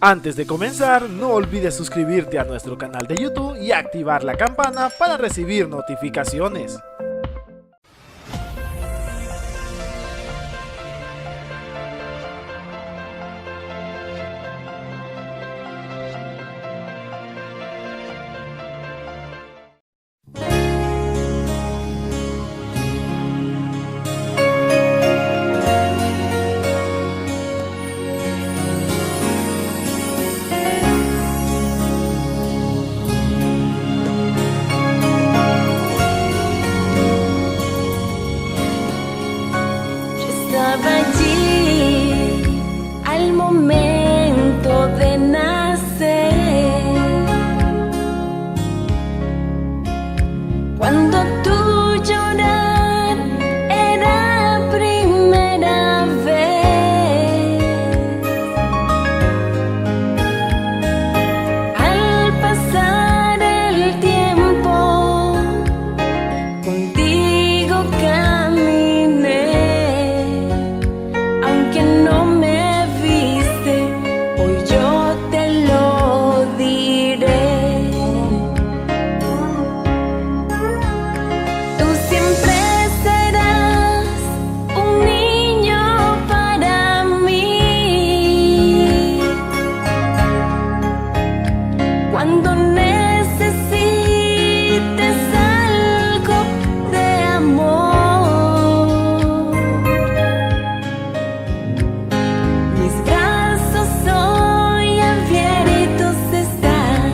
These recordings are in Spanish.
Antes de comenzar, no olvides suscribirte a nuestro canal de YouTube y activar la campana para recibir notificaciones. Estaba allí al momento de nacer, cuando tú llorar era primera vez. Al pasar el tiempo, contigo caminé. Aunque no me viste, hoy yo te lo diré. Tú siempre serás un niño para mí. Cuando necesites algo de amor, mis brazos hoy abiertos están,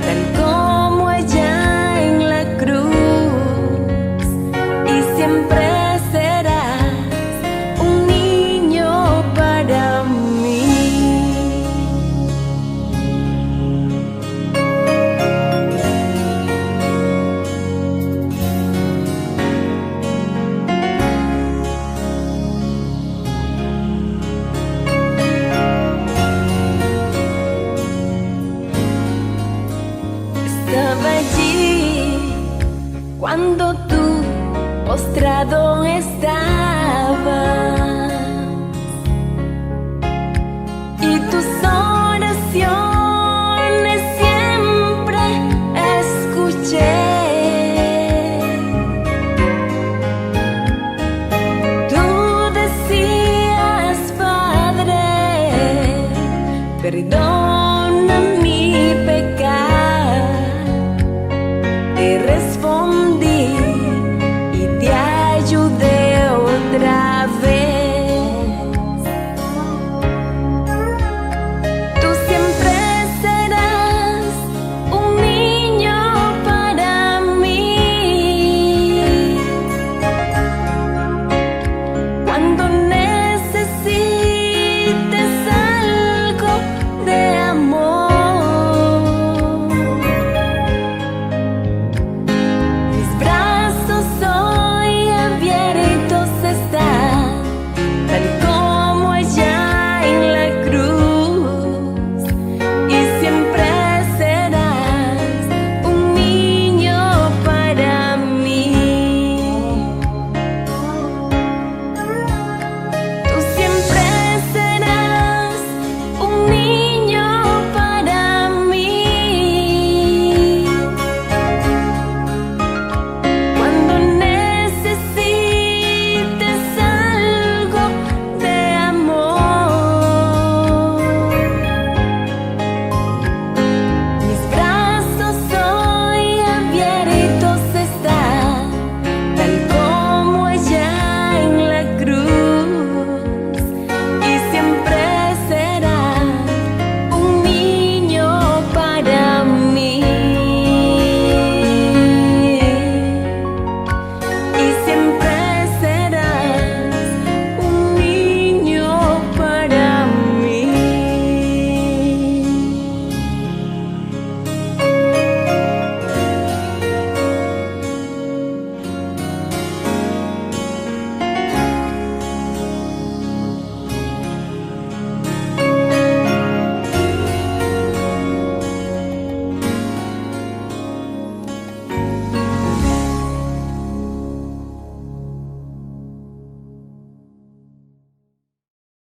tal como allá en la cruz, y siempre serás un niño para mí. Estaba allí cuando tú postrado estabas, y tus oraciones siempre escuché. Tú decías: Padre, perdona mi pecado. Te respondí y te ayudé otra vez. Tú siempre serás un niño para mí. Cuando necesites algo de amor,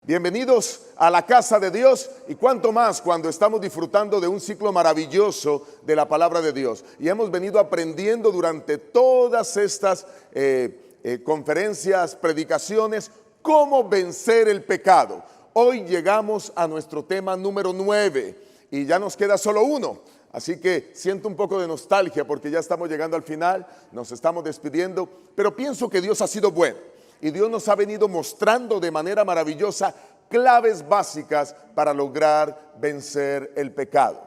Bienvenidos a la casa de Dios y cuanto más cuando estamos disfrutando de un ciclo maravilloso de la palabra de Dios. Y hemos venido aprendiendo durante todas estas conferencias, predicaciones, cómo vencer el pecado. Hoy llegamos a nuestro tema número 9 y ya nos queda solo uno. Así que siento un poco de nostalgia porque ya estamos llegando al final, nos estamos despidiendo, pero pienso que Dios ha sido bueno. Y Dios nos ha venido mostrando de manera maravillosa claves básicas para lograr vencer el pecado.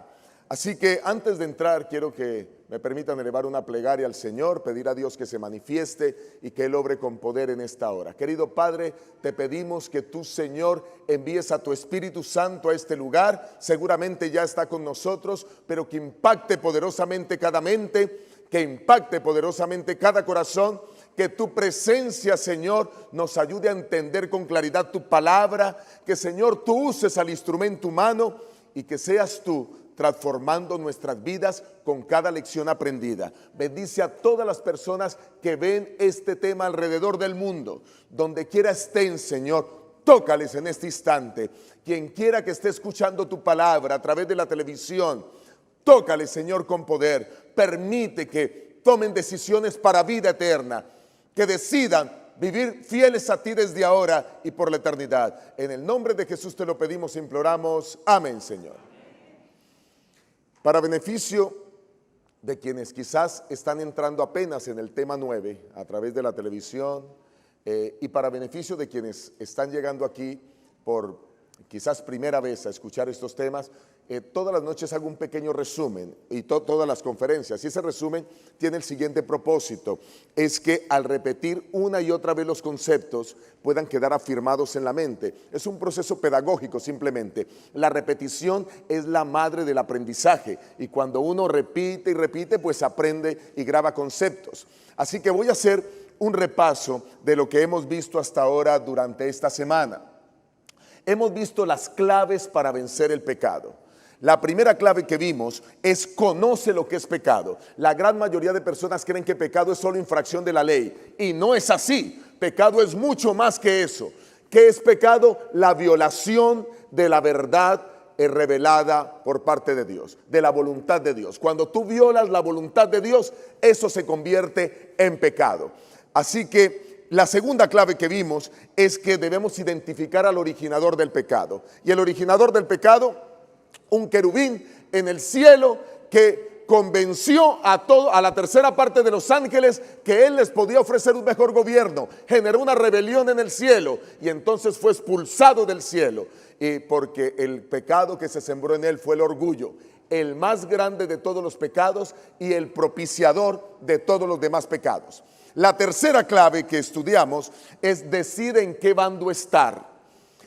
Así que antes de entrar quiero que me permitan elevar una plegaria al Señor, pedir a Dios que se manifieste y que Él obre con poder en esta hora. Querido Padre, te pedimos que tú, Señor, envíes a tu Espíritu Santo a este lugar. Seguramente ya está con nosotros, pero que impacte poderosamente cada mente, que impacte poderosamente cada corazón. Que tu presencia, Señor, nos ayude a entender con claridad tu palabra. Que, Señor, tú uses al instrumento humano y que seas tú transformando nuestras vidas con cada lección aprendida. Bendice a todas las personas que ven este tema alrededor del mundo. Donde quiera estén, Señor, tócales en este instante. Quien quiera que esté escuchando tu palabra a través de la televisión, tócales, Señor, con poder. Permite que tomen decisiones para vida eterna. Que decidan vivir fieles a ti desde ahora y por la eternidad. En el nombre de Jesús te lo pedimos e imploramos. Amén, Señor. Para beneficio de quienes quizás están entrando apenas en el tema 9 a través de la televisión y para beneficio de quienes están llegando aquí por quizás primera vez a escuchar estos temas, todas las noches hago un pequeño resumen y todas las conferencias, y ese resumen tiene el siguiente propósito: es que al repetir una y otra vez los conceptos puedan quedar afirmados en la mente. Es un proceso pedagógico simplemente. La repetición es la madre del aprendizaje y cuando uno repite y repite, pues aprende y graba conceptos. Así que voy a hacer un repaso de lo que hemos visto hasta ahora durante esta semana. Hemos visto las claves para vencer el pecado. La primera clave que vimos es conoce lo que es pecado. La gran mayoría de personas creen que pecado es solo infracción de la ley y no es así. Pecado es mucho más que eso. ¿Qué es pecado? La violación de la verdad revelada por parte de Dios, de la voluntad de Dios. Cuando tú violas la voluntad de Dios, eso se convierte en pecado. Así que la segunda clave que vimos es que debemos identificar al originador del pecado. Y el originador del pecado, un querubín en el cielo que convenció a la tercera parte de los ángeles que él les podía ofrecer un mejor gobierno. Generó una rebelión en el cielo y entonces fue expulsado del cielo. Y porque el pecado que se sembró en él fue el orgullo, el más grande de todos los pecados y el propiciador de todos los demás pecados. La tercera clave que estudiamos es decide en qué bando estar.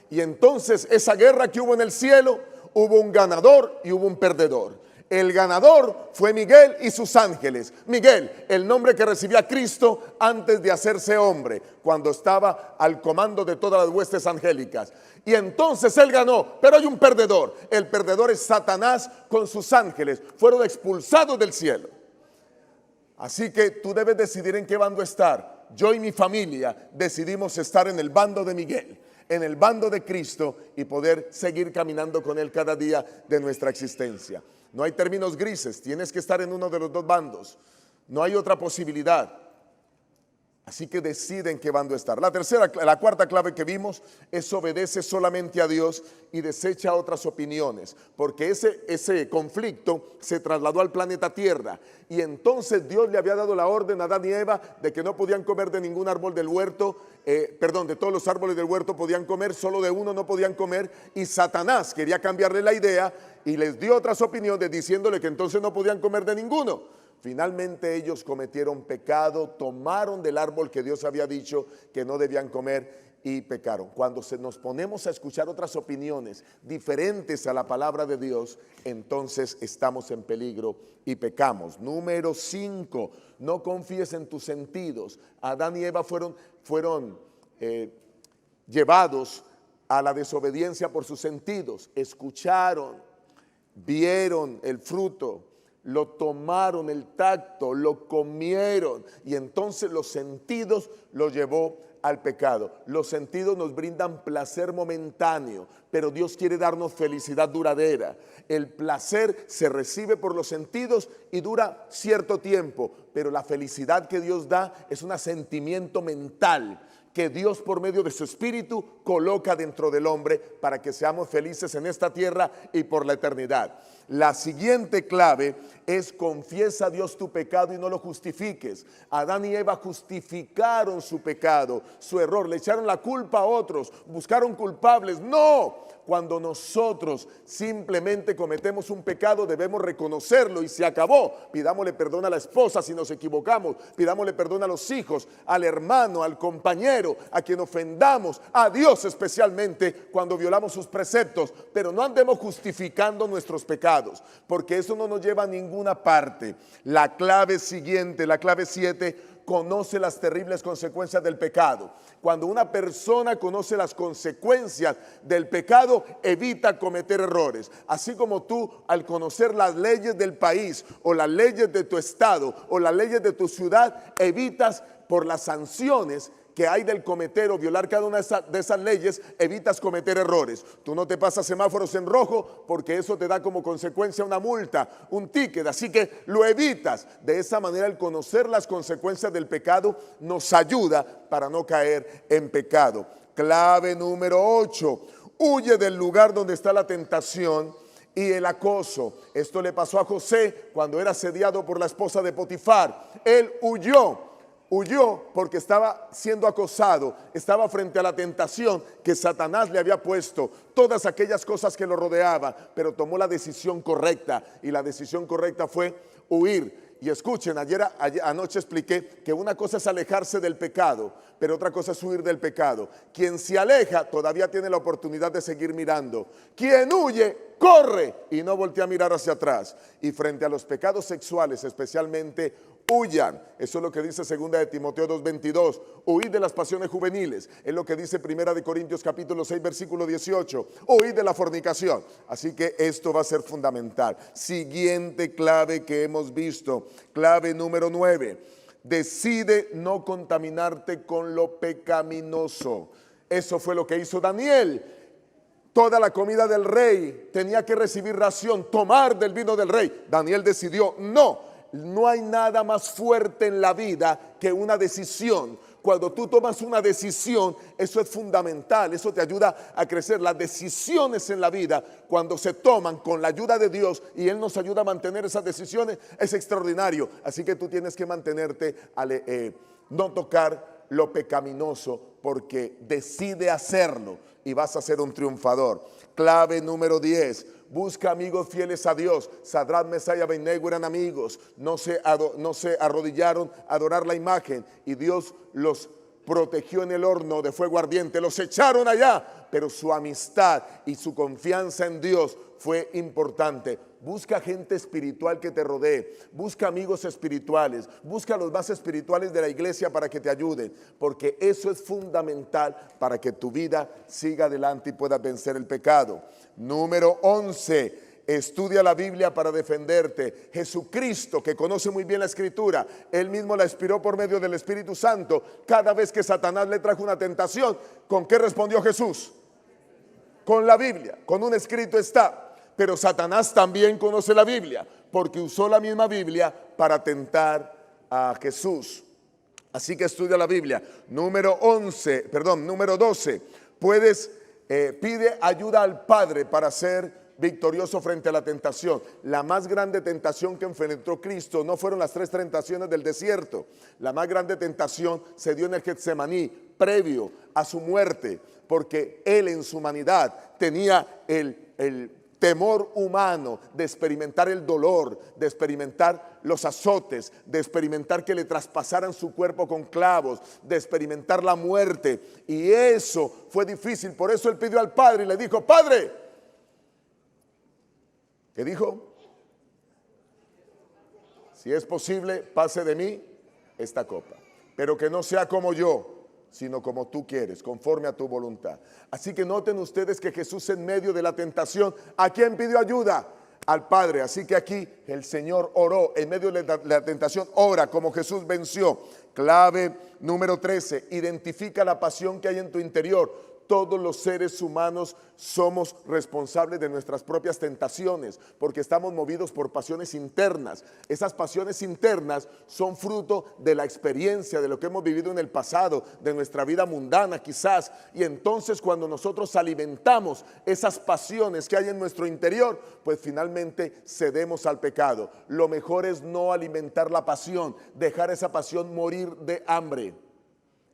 Y entonces esa guerra que hubo en el cielo, hubo un ganador y hubo un perdedor. El ganador fue Miguel y sus ángeles. Miguel, el nombre que recibía Cristo antes de hacerse hombre, cuando estaba al comando de todas las huestes angélicas. Y entonces él ganó, pero hay un perdedor. El perdedor es Satanás con sus ángeles. Fueron expulsados del cielo. Así que tú debes decidir en qué bando estar. Yo y mi familia decidimos estar en el bando de Miguel, en el bando de Cristo y poder seguir caminando con Él cada día de nuestra existencia. No hay términos grises, tienes que estar en uno de los dos bandos. No hay otra posibilidad. Así que decide en qué bando estar. La cuarta clave que vimos es obedece solamente a Dios y desecha otras opiniones, porque ese conflicto se trasladó al planeta Tierra y entonces Dios le había dado la orden a Adán y Eva de que no podían comer de ningún árbol del huerto, de todos los árboles del huerto podían comer, solo de uno no podían comer, y Satanás quería cambiarle la idea y les dio otras opiniones diciéndole que entonces no podían comer de ninguno. Finalmente ellos cometieron pecado, tomaron del árbol que Dios había dicho que no debían comer y pecaron. Cuando nos ponemos a escuchar otras opiniones diferentes a la palabra de Dios, entonces estamos en peligro y pecamos. Número 5, no confíes en tus sentidos. Adán y Eva fueron llevados a la desobediencia por sus sentidos. Escucharon, vieron el fruto, lo tomaron, el tacto, lo comieron y entonces los sentidos los llevó al pecado. Los sentidos nos brindan placer momentáneo, pero Dios quiere darnos felicidad duradera. El placer se recibe por los sentidos y dura cierto tiempo, pero la felicidad que Dios da es un sentimiento mental que Dios por medio de su Espíritu coloca dentro del hombre para que seamos felices en esta tierra y por la eternidad. La siguiente clave es: confiesa a Dios tu pecado y no lo justifiques. Adán y Eva justificaron su pecado, su error, le echaron la culpa a otros, buscaron culpables. No, cuando nosotros simplemente cometemos un pecado debemos reconocerlo y se acabó. Pidámosle perdón a la esposa si nos equivocamos, pidámosle perdón a los hijos, al hermano, al compañero, a quien ofendamos, a Dios especialmente cuando violamos sus preceptos, pero no andemos justificando nuestros pecados, porque eso no nos lleva a ninguna parte. La clave siguiente, la clave 7, conoce las terribles consecuencias del pecado. Cuando una persona conoce las consecuencias del pecado, evita cometer errores. Así como tú, al conocer las leyes del país o las leyes de tu estado o las leyes de tu ciudad, evitas por las sanciones que hay del cometer o violar cada una de esas leyes, evitas cometer errores. Tú no te pasas semáforos en rojo porque eso te da como consecuencia una multa, un ticket, así que lo evitas. De esa manera, el conocer las consecuencias del pecado nos ayuda para no caer en pecado. Clave número 8, huye del lugar donde está la tentación y el acoso. Esto le pasó a José cuando era asediado por la esposa de Potifar. Él huyó porque estaba siendo acosado, estaba frente a la tentación que Satanás le había puesto, todas aquellas cosas que lo rodeaban, pero tomó la decisión correcta, y la decisión correcta fue huir. Y escuchen, anoche expliqué que una cosa es alejarse del pecado, pero otra cosa es huir del pecado. Quien se aleja todavía tiene la oportunidad de seguir mirando. Quien huye, corre y no voltea a mirar hacia atrás. Y frente a los pecados sexuales especialmente, huyan. Eso es lo que dice 2 de Timoteo 2:22. Huid de las pasiones juveniles. Es lo que dice 1 de Corintios capítulo 6 versículo 18. Huid de la fornicación. Así que esto va a ser fundamental. Siguiente clave que hemos visto. Clave número 9. Decide no contaminarte con lo pecaminoso. Eso fue lo que hizo Daniel. Toda la comida del rey tenía que recibir ración, tomar del vino del rey. Daniel decidió no. No hay nada más fuerte en la vida que una decisión. Cuando tú tomas una decisión, eso es fundamental, eso te ayuda a crecer. Las decisiones en la vida, cuando se toman con la ayuda de Dios y Él nos ayuda a mantener esas decisiones, es extraordinario. Así que tú tienes que mantenerte, no tocar lo pecaminoso, porque decide hacerlo y vas a ser un triunfador. Clave número 10. Busca amigos fieles a Dios. Sadrach, Mesach y Abednego eran amigos. No se arrodillaron a adorar la imagen, y Dios los protegió en el horno de fuego ardiente. Los echaron allá, pero su amistad y su confianza en Dios fue importante. Busca gente espiritual que te rodee, busca amigos espirituales, busca los más espirituales de la iglesia para que te ayuden, porque eso es fundamental para que tu vida siga adelante y puedas vencer el pecado. Número 11. Estudia la Biblia para defenderte. Jesucristo, que conoce muy bien la Escritura, Él mismo la inspiró por medio del Espíritu Santo. Cada vez que Satanás le trajo una tentación, ¿con qué respondió Jesús? Con la Biblia, con un escrito está. Pero Satanás también conoce la Biblia, porque usó la misma Biblia para tentar a Jesús. Así que estudia la Biblia. Número 12. Pide ayuda al Padre para ser victorioso frente a la tentación. La más grande tentación que enfrentó Cristo no fueron las 3 tentaciones del desierto. La más grande tentación se dio en el Getsemaní, previo a su muerte, porque Él en su humanidad tenía el temor humano de experimentar el dolor, de experimentar los azotes, de experimentar que le traspasaran su cuerpo con clavos, de experimentar la muerte. Y eso fue difícil. Por eso Él pidió al Padre y le dijo: Padre, ¿qué dijo? Si es posible, pase de mí esta copa, pero que no sea como yo, sino como tú quieres, conforme a tu voluntad. Así que noten ustedes que Jesús, en medio de la tentación, ¿a quién pidió ayuda? al Padre. Así que aquí el Señor oró en medio de la tentación, ora como Jesús venció. Clave número 13, identifica la pasión que hay en tu interior. Todos los seres humanos somos responsables de nuestras propias tentaciones, porque estamos movidos por pasiones internas. Esas pasiones internas son fruto de la experiencia, de lo que hemos vivido en el pasado, de nuestra vida mundana quizás. Y entonces cuando nosotros alimentamos esas pasiones que hay en nuestro interior, pues finalmente cedemos al pecado. Lo mejor es no alimentar la pasión, dejar esa pasión morir de hambre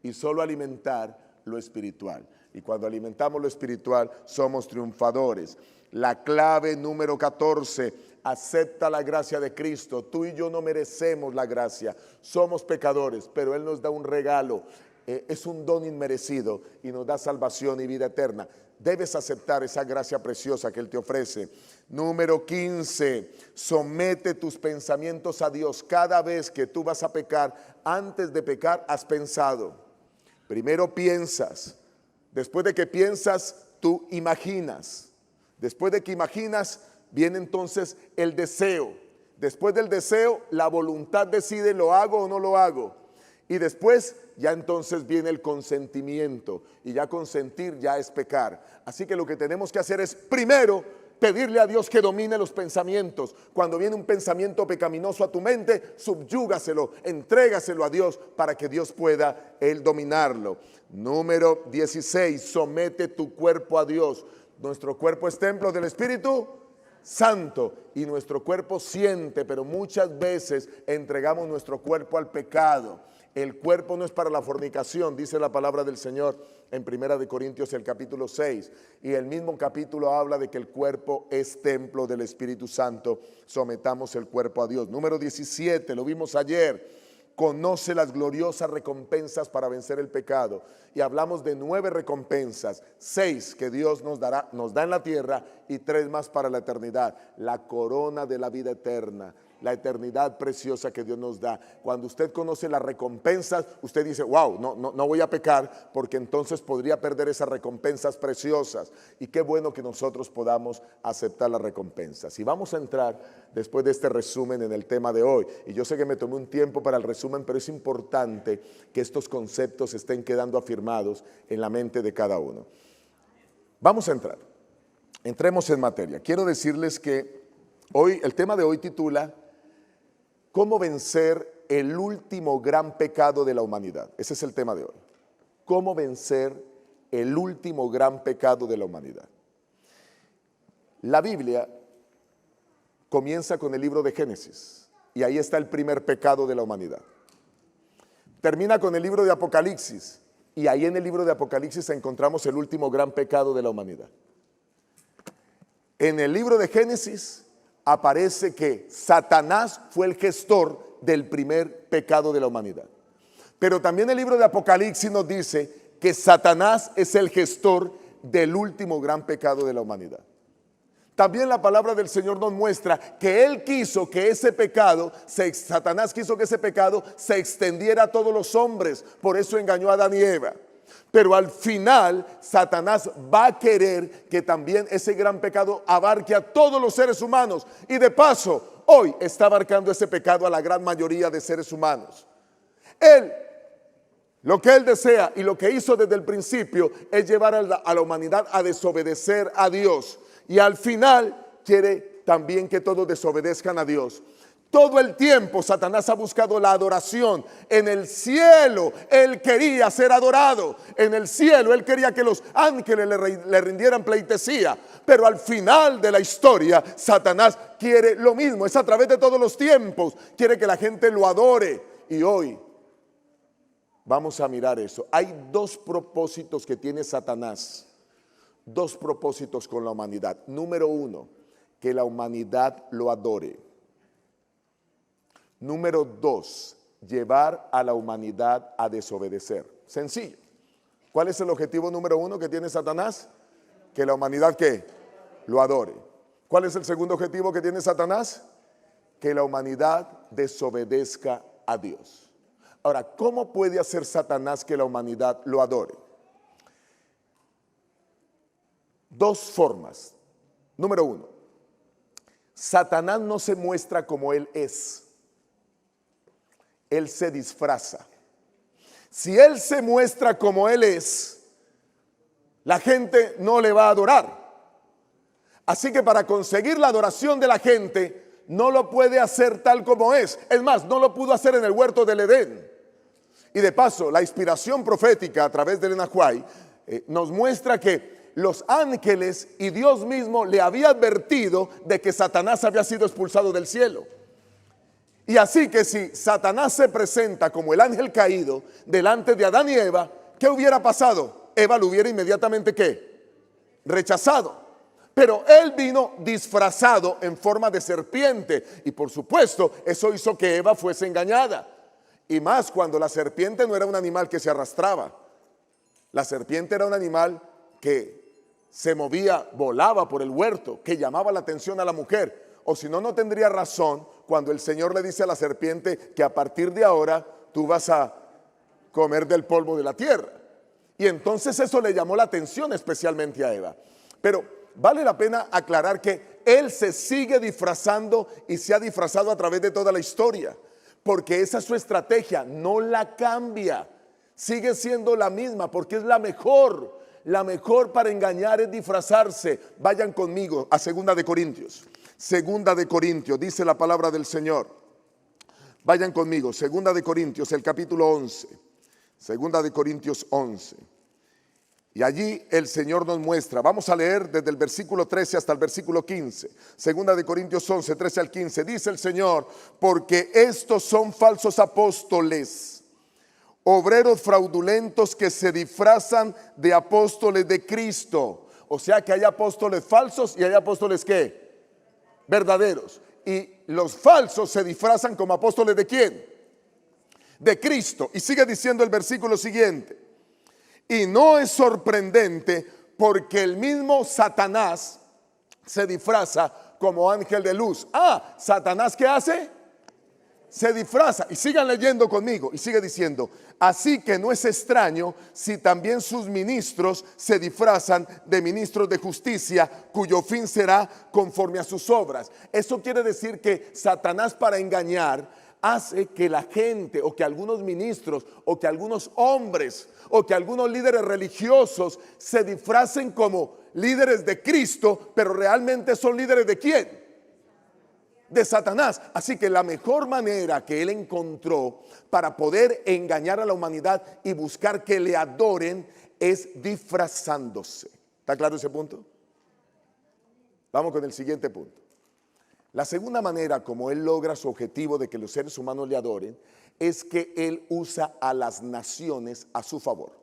y solo alimentar lo espiritual. Y cuando alimentamos lo espiritual, somos triunfadores. La clave número 14, acepta la gracia de Cristo. Tú y yo no merecemos la gracia, somos pecadores, pero Él nos da un regalo. Es un don inmerecido y nos da salvación y vida eterna. Debes aceptar esa gracia preciosa que Él te ofrece. Número 15, somete tus pensamientos a Dios. Cada vez que tú vas a pecar, antes de pecar has pensado. Primero piensas. Después de que piensas, tú imaginas. Después de que imaginas, viene entonces el deseo. Después del deseo, la voluntad decide, ¿lo hago o no lo hago? Y después, ya entonces viene el consentimiento. Y ya consentir ya es pecar. Así que lo que tenemos que hacer es, primero, pedirle a Dios que domine los pensamientos. Cuando viene un pensamiento pecaminoso a tu mente, subyúgaselo, entrégaselo a Dios para que Dios pueda Él dominarlo. Número 16, somete tu cuerpo a Dios. Nuestro cuerpo es templo del Espíritu Santo y nuestro cuerpo siente, pero muchas veces entregamos nuestro cuerpo al pecado. El cuerpo no es para la fornicación, dice la palabra del Señor en 1 Corintios el capítulo 6. Y el mismo capítulo habla de que el cuerpo es templo del Espíritu Santo. Sometamos el cuerpo a Dios. Número 17, lo vimos ayer. Conoce las gloriosas recompensas para vencer el pecado. Y hablamos de 9 recompensas, 6 que Dios nos da en la tierra y 3 más para la eternidad. La corona de la vida eterna, la eternidad preciosa que Dios nos da. Cuando usted conoce las recompensas, usted dice, wow, no voy a pecar, porque entonces podría perder esas recompensas preciosas. Y qué bueno que nosotros podamos aceptar las recompensas. Y vamos a entrar después de este resumen en el tema de hoy. Y yo sé que me tomé un tiempo para el resumen, pero es importante que estos conceptos estén quedando afirmados en la mente de cada uno. Vamos a entrar. Entremos en materia. Quiero decirles que hoy, el tema de hoy titula ¿Cómo vencer el último gran pecado de la humanidad? Ese es el tema de hoy. ¿Cómo vencer el último gran pecado de la humanidad? La Biblia comienza con el libro de Génesis y ahí está el primer pecado de la humanidad. Termina con el libro de Apocalipsis y ahí en el libro de Apocalipsis encontramos el último gran pecado de la humanidad. En el libro de Génesis aparece que Satanás fue el gestor del primer pecado de la humanidad. Pero también el libro de Apocalipsis nos dice que Satanás es el gestor del último gran pecado de la humanidad. También la palabra del Señor nos muestra que Él quiso que ese pecado, Satanás quiso que ese pecado se extendiera a todos los hombres, por eso engañó a Adán y Eva. Pero al final Satanás va a querer que también ese gran pecado abarque a todos los seres humanos. Y de paso, hoy está abarcando ese pecado a la gran mayoría de seres humanos. Lo que Él desea y lo que hizo desde el principio es llevar a la humanidad a desobedecer a Dios. Y al final quiere también que todos desobedezcan a Dios. Todo el tiempo Satanás ha buscado la adoración. En el cielo Él quería ser adorado. En el cielo Él quería que los ángeles le rindieran pleitesía. Pero al final de la historia Satanás quiere lo mismo. Es a través de todos los tiempos. Quiere que la gente lo adore. Y hoy vamos a mirar eso. Hay 2 propósitos que tiene Satanás. 2 propósitos con la humanidad. Número 1, que la humanidad lo adore. Número 2, llevar a la humanidad a desobedecer. Sencillo. ¿Cuál es el objetivo número 1 que tiene Satanás? Que la humanidad ¿qué? Lo adore. ¿Cuál es el segundo objetivo que tiene Satanás? Que la humanidad desobedezca a Dios. Ahora, ¿cómo puede hacer Satanás que la humanidad lo adore? 2 formas. Número 1, Satanás no se muestra como él es. Él se disfraza. Si él se muestra como él es, la gente no le va a adorar. Así que para conseguir la adoración de la gente, no lo puede hacer tal como es. Es más, no lo pudo hacer en el huerto del Edén. Y de paso, la inspiración profética a través de Elena White nos muestra que los ángeles y Dios mismo le había advertido de que Satanás había sido expulsado del cielo. Y así que si Satanás se presenta como el ángel caído delante de Adán y Eva, ¿qué hubiera pasado? Eva lo hubiera inmediatamente ¿qué? Rechazado. Pero él vino disfrazado en forma de serpiente y por supuesto eso hizo que Eva fuese engañada. Y más cuando la serpiente no era un animal que se arrastraba. La serpiente era un animal que se movía, volaba por el huerto, que llamaba la atención a la mujer. O si no, no tendría razón cuando el Señor le dice a la serpiente que a partir de ahora tú vas a comer del polvo de la tierra. Y entonces eso le llamó la atención especialmente a Eva. Pero vale la pena aclarar que él se sigue disfrazando y se ha disfrazado a través de toda la historia. Porque esa es su estrategia, no la cambia. Sigue siendo la misma porque es la mejor. La mejor para engañar es disfrazarse. Vayan conmigo a 2 de Corintios. 2 de Corintios, dice la palabra del Señor. Vayan conmigo, 2 de Corintios, el capítulo 11. 2 de Corintios 11. Y allí el Señor nos muestra, vamos a leer desde el versículo 13 hasta el versículo 15. 2 de Corintios 11, 13 al 15. Dice el Señor, porque estos son falsos apóstoles, obreros fraudulentos que se disfrazan de apóstoles de Cristo. O sea que hay apóstoles falsos y hay apóstoles ¿qué? Verdaderos. Y los falsos se disfrazan como apóstoles ¿de quién? De Cristo. Y sigue diciendo el versículo siguiente. Y no es sorprendente porque el mismo Satanás se disfraza como ángel de luz. Ah, ¿Satanás qué hace? Se disfraza. Y sigan leyendo conmigo. Y sigue diciendo, así que no es extraño si también sus ministros se disfrazan de ministros de justicia, cuyo fin será conforme a sus obras. Eso quiere decir que Satanás, para engañar, hace que la gente o que algunos ministros o que algunos hombres o que algunos líderes religiosos se disfracen como líderes de Cristo, pero realmente son líderes ¿de quién? De Satanás. Así que la mejor manera que él encontró para poder engañar a la humanidad y buscar que le adoren es disfrazándose. ¿Está claro ese punto? Vamos con el siguiente punto. La segunda manera como él logra su objetivo de que los seres humanos le adoren es que él usa a las naciones a su favor.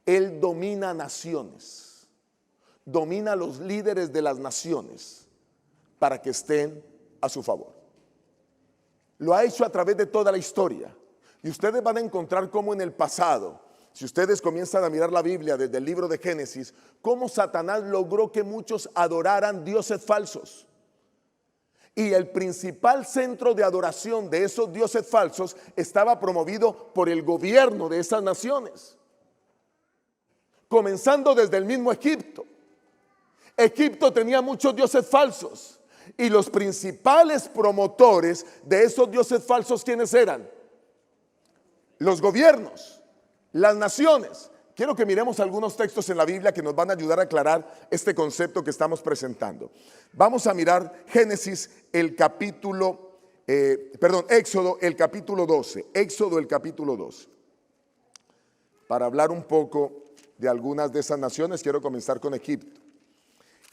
Él domina naciones, domina a los líderes de las naciones para que estén a su favor. Lo ha hecho a través de toda la historia y ustedes van a encontrar cómo en el pasado, si ustedes comienzan a mirar la Biblia desde el libro de Génesis, cómo Satanás logró que muchos adoraran dioses falsos. Y el principal centro de adoración de esos dioses falsos estaba promovido por el gobierno de esas naciones. Comenzando desde el mismo Egipto. Egipto tenía muchos dioses falsos. Y los principales promotores de esos dioses falsos, ¿quiénes eran? Los gobiernos, las naciones. Quiero que miremos algunos textos en la Biblia que nos van a ayudar a aclarar este concepto que estamos presentando. Vamos a mirar Génesis, el capítulo, Éxodo, el capítulo 12. Éxodo, el capítulo 12. Para hablar un poco de algunas de esas naciones, quiero comenzar con Egipto.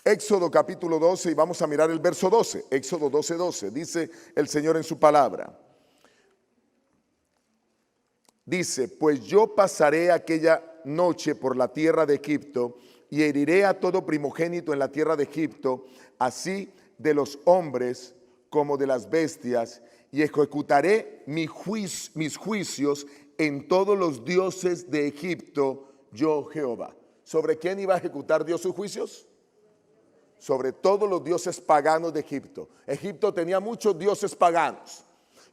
Éxodo, capítulo 12, y vamos a mirar el verso 12. Éxodo 12, 12. Dice el Señor en su palabra. Dice, pues yo pasaré aquella noche por la tierra de Egipto y heriré a todo primogénito en la tierra de Egipto, así de los hombres como de las bestias, y ejecutaré mis juicios en todos los dioses de Egipto, yo Jehová. ¿Sobre quién iba a ejecutar Dios sus juicios? Sobre todos los dioses paganos de Egipto. Egipto tenía muchos dioses paganos.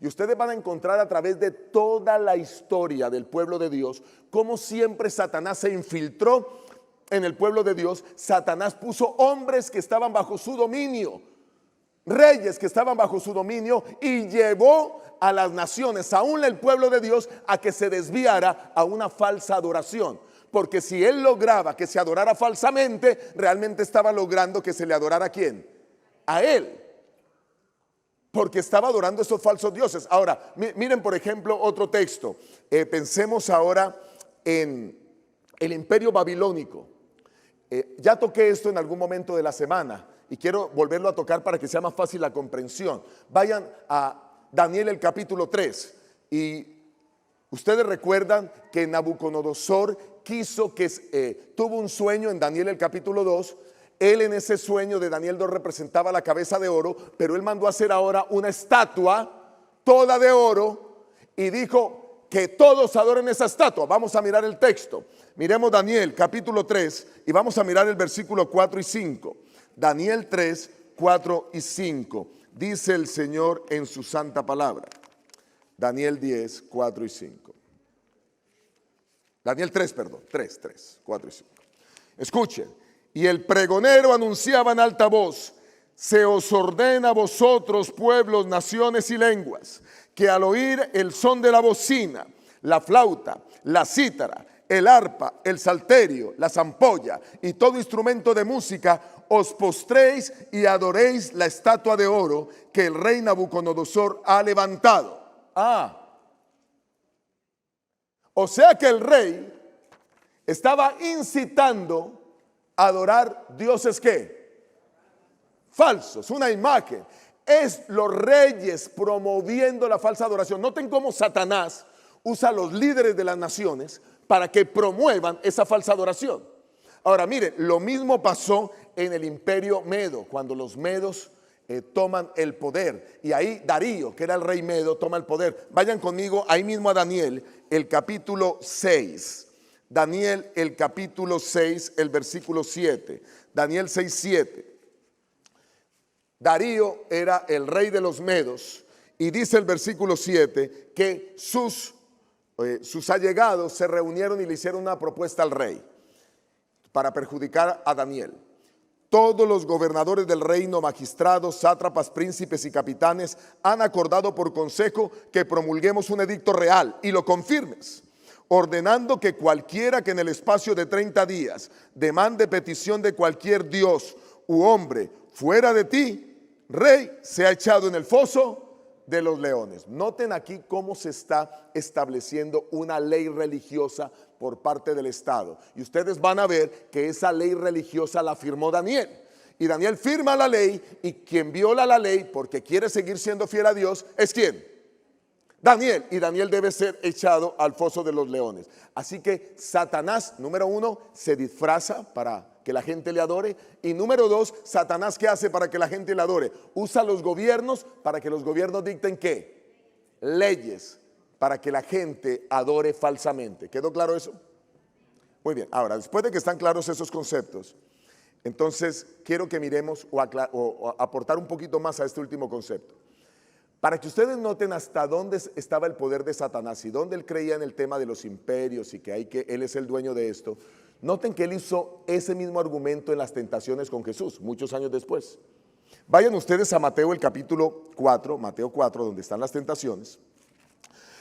Y ustedes van a encontrar a través de toda la historia del pueblo de Dios cómo siempre Satanás se infiltró en el pueblo de Dios. Satanás puso hombres que estaban bajo su dominio reyes que estaban bajo su dominio y llevó a las naciones, aún el pueblo de Dios, a que se desviara a una falsa adoración. Porque si él lograba que se adorara falsamente, realmente estaba logrando que se le adorara ¿a quién? A él. Porque estaba adorando esos falsos dioses. Ahora, miren por ejemplo otro texto. Pensemos ahora en el imperio babilónico. Ya toqué esto en algún momento de la semana y quiero volverlo a tocar para que sea más fácil la comprensión. Vayan a Daniel el capítulo 3 y ustedes recuerdan que Nabucodonosor quiso que tuvo un sueño en Daniel el capítulo 2. Él en ese sueño de Daniel 2 representaba la cabeza de oro, pero él mandó a hacer ahora una estatua toda de oro y dijo que todos adoren esa estatua. Vamos a mirar el texto. Miremos Daniel capítulo 3 y vamos a mirar el versículo 4 y 5. Daniel 3, 4 y 5. Dice el Señor en su santa palabra. Daniel 10, 4 y 5. Daniel 3, perdón, 3, 4 y 5. Escuchen. Y el pregonero anunciaba en alta voz: se os ordena a vosotros, pueblos, naciones y lenguas, que al oír el son de la bocina, la flauta, la cítara, el arpa, el salterio, la zampolla y todo instrumento de música, os postréis y adoréis la estatua de oro que el rey Nabucodonosor ha levantado. O sea que el rey estaba incitando a adorar dioses ¿qué? Falsos, una imagen. Es los reyes promoviendo la falsa adoración. Noten cómo Satanás usa a los líderes de las naciones para que promuevan esa falsa adoración. Ahora miren, lo mismo pasó en el imperio medo, cuando los medos toman el poder. Y ahí Darío, que era el rey medo, toma el poder. Vayan conmigo ahí mismo a Daniel, el capítulo 6. Daniel, el capítulo 6, el versículo 7. Daniel 6, 7. Darío era el rey de los medos y dice el versículo 7 que sus allegados se reunieron y le hicieron una propuesta al rey para perjudicar a Daniel. Todos los gobernadores del reino, magistrados, sátrapas, príncipes y capitanes han acordado por consejo que promulguemos un edicto real y lo confirmes, ordenando que cualquiera que en el espacio de 30 días demande petición de cualquier dios u hombre fuera de ti, rey, sea echado en el foso de los leones. Noten aquí cómo se está estableciendo una ley religiosa por parte del Estado. Y ustedes van a ver que esa ley religiosa la firmó Daniel. Y Daniel firma la ley, y quien viola la ley porque quiere seguir siendo fiel a Dios, ¿es quién? Daniel. Y Daniel debe ser echado al foso de los leones. Así que Satanás, número uno, se disfraza para que la gente le adore. Y número dos, Satanás, ¿qué hace para que la gente le adore? Usa los gobiernos para que los gobiernos dicten ¿qué? Leyes para que la gente adore falsamente. ¿Quedó claro eso? Muy bien. Ahora, después de que están claros esos conceptos, entonces quiero que miremos o aportar un poquito más a este último concepto. Para que ustedes noten hasta dónde estaba el poder de Satanás y dónde él creía en el tema de los imperios y que él es el dueño de esto. Noten que él hizo ese mismo argumento en las tentaciones con Jesús, muchos años después. Vayan ustedes a Mateo el capítulo 4, Mateo 4, donde están las tentaciones.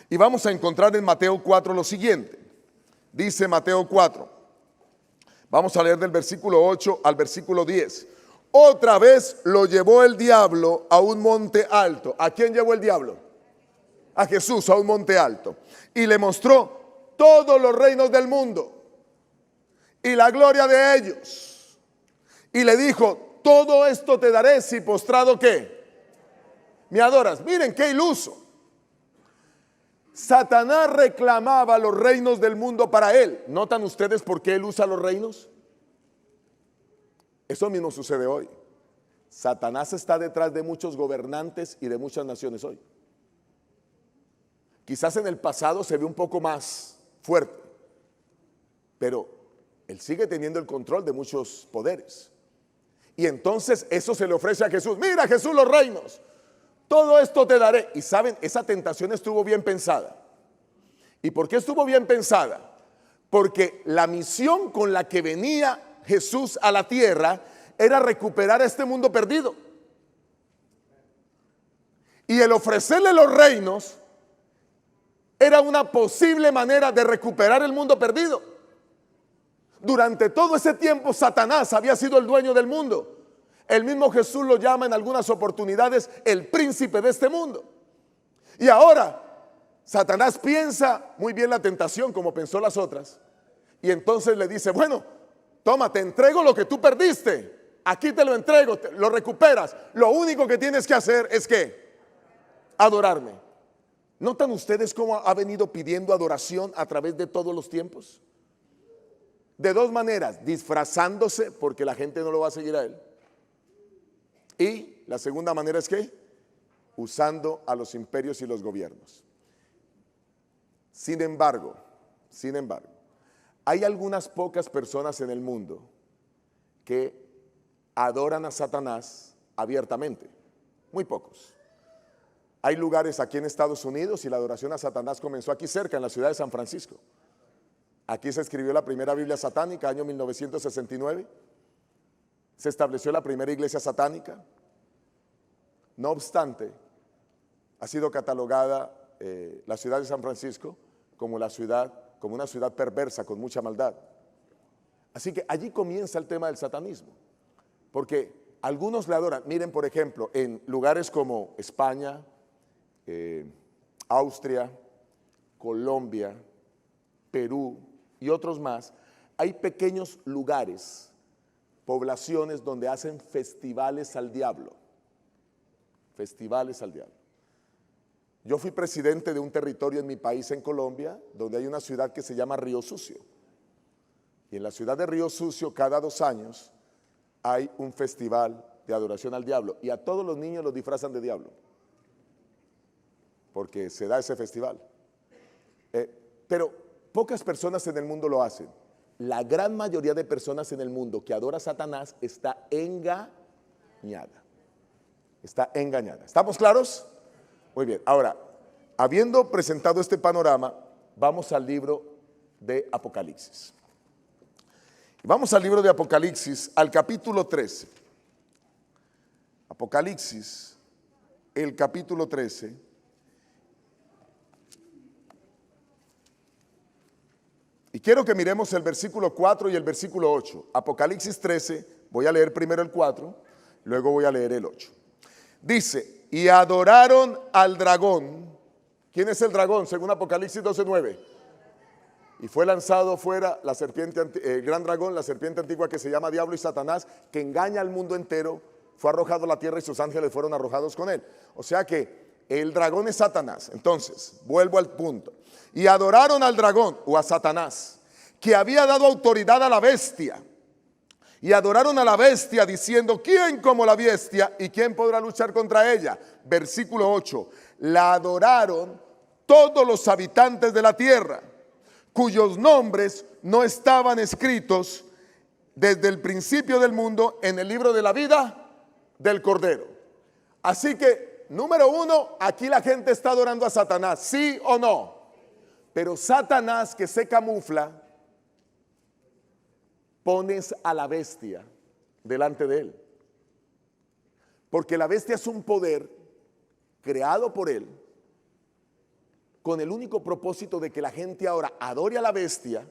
Y vamos a encontrar en Mateo 4 lo siguiente. Dice Mateo 4. Vamos a leer del versículo 8 al versículo 10. Otra vez lo llevó el diablo a un monte alto. ¿A quién llevó el diablo? A Jesús, a un monte alto. Y le mostró todos los reinos del mundo y la gloria de ellos. Y le dijo: todo esto te daré si postrado ¿qué? Me adoras. Miren qué iluso. Satanás reclamaba los reinos del mundo para él. ¿Notan ustedes por qué él usa los reinos? Eso mismo sucede hoy. Satanás está detrás de muchos gobernantes y de muchas naciones hoy. Quizás en el pasado se ve un poco más fuerte, pero él sigue teniendo el control de muchos poderes. Y entonces eso se le ofrece a Jesús. Mira, Jesús, los reinos. Todo esto te daré. Y saben, esa tentación estuvo bien pensada. ¿Y por qué estuvo bien pensada? Porque la misión con la que venía Jesús a la tierra era recuperar a este mundo perdido. Y el ofrecerle los reinos era una posible manera de recuperar el mundo perdido. Durante todo ese tiempo Satanás había sido el dueño del mundo. El mismo Jesús lo llama en algunas oportunidades el príncipe de este mundo. Y ahora Satanás piensa muy bien la tentación como pensó las otras. Y entonces le dice, bueno, toma, te entrego lo que tú perdiste. Aquí te lo entrego, lo recuperas. Lo único que tienes que hacer es que adorarme. ¿Notan ustedes cómo ha venido pidiendo adoración a través de todos los tiempos? De dos maneras, disfrazándose porque la gente no lo va a seguir a él. Y la segunda manera es que usando a los imperios y los gobiernos. Sin embargo, hay algunas pocas personas en el mundo que adoran a Satanás abiertamente, muy pocos. Hay lugares aquí en Estados Unidos y la adoración a Satanás comenzó aquí cerca, en la ciudad de San Francisco. Aquí se escribió la primera Biblia satánica, año 1969. Se estableció la primera iglesia satánica. No obstante, ha sido catalogada la ciudad de San Francisco como una ciudad perversa, con mucha maldad. Así que allí comienza el tema del satanismo, porque algunos le adoran. Miren, por ejemplo, en lugares como España, Austria, Colombia, Perú y otros más, hay pequeños lugares, poblaciones donde hacen festivales al diablo. Festivales al diablo. Yo fui presidente de un territorio en mi país, en Colombia, donde hay una ciudad que se llama Río Sucio. Y en la ciudad de Río Sucio, cada 2 años, hay un festival de adoración al diablo. Y a todos los niños los disfrazan de diablo, porque se da ese festival. Pero pocas personas en el mundo lo hacen. La gran mayoría de personas en el mundo que adora a Satanás está engañada. Está engañada. ¿Estamos claros? Muy bien. Ahora, habiendo presentado este panorama, vamos al libro de Apocalipsis. Vamos al libro de Apocalipsis, al capítulo 13. Apocalipsis, el capítulo 13. Y quiero que miremos el versículo 4 y el versículo 8. Apocalipsis 13, voy a leer primero el 4, luego voy a leer el 8. Dice, y adoraron al dragón. ¿Quién es el dragón? Según Apocalipsis 12:9. Y fue lanzado fuera la serpiente, el gran dragón, la serpiente antigua que se llama Diablo y Satanás, que engaña al mundo entero. Fue arrojado a la tierra y sus ángeles fueron arrojados con él. O sea que el dragón es Satanás. Entonces, vuelvo al punto. Y adoraron al dragón o a Satanás, que había dado autoridad a la bestia. Y adoraron a la bestia diciendo, ¿quién como la bestia y quién podrá luchar contra ella? Versículo 8, la adoraron todos los habitantes de la tierra, cuyos nombres no estaban escritos desde el principio del mundo en el libro de la vida del Cordero. Así que, número 1, aquí la gente está adorando a Satanás, ¿sí o no? Pero Satanás, que se camufla, pones a la bestia delante de él. Porque la bestia es un poder creado por él con el único propósito de que la gente ahora adore a la bestia,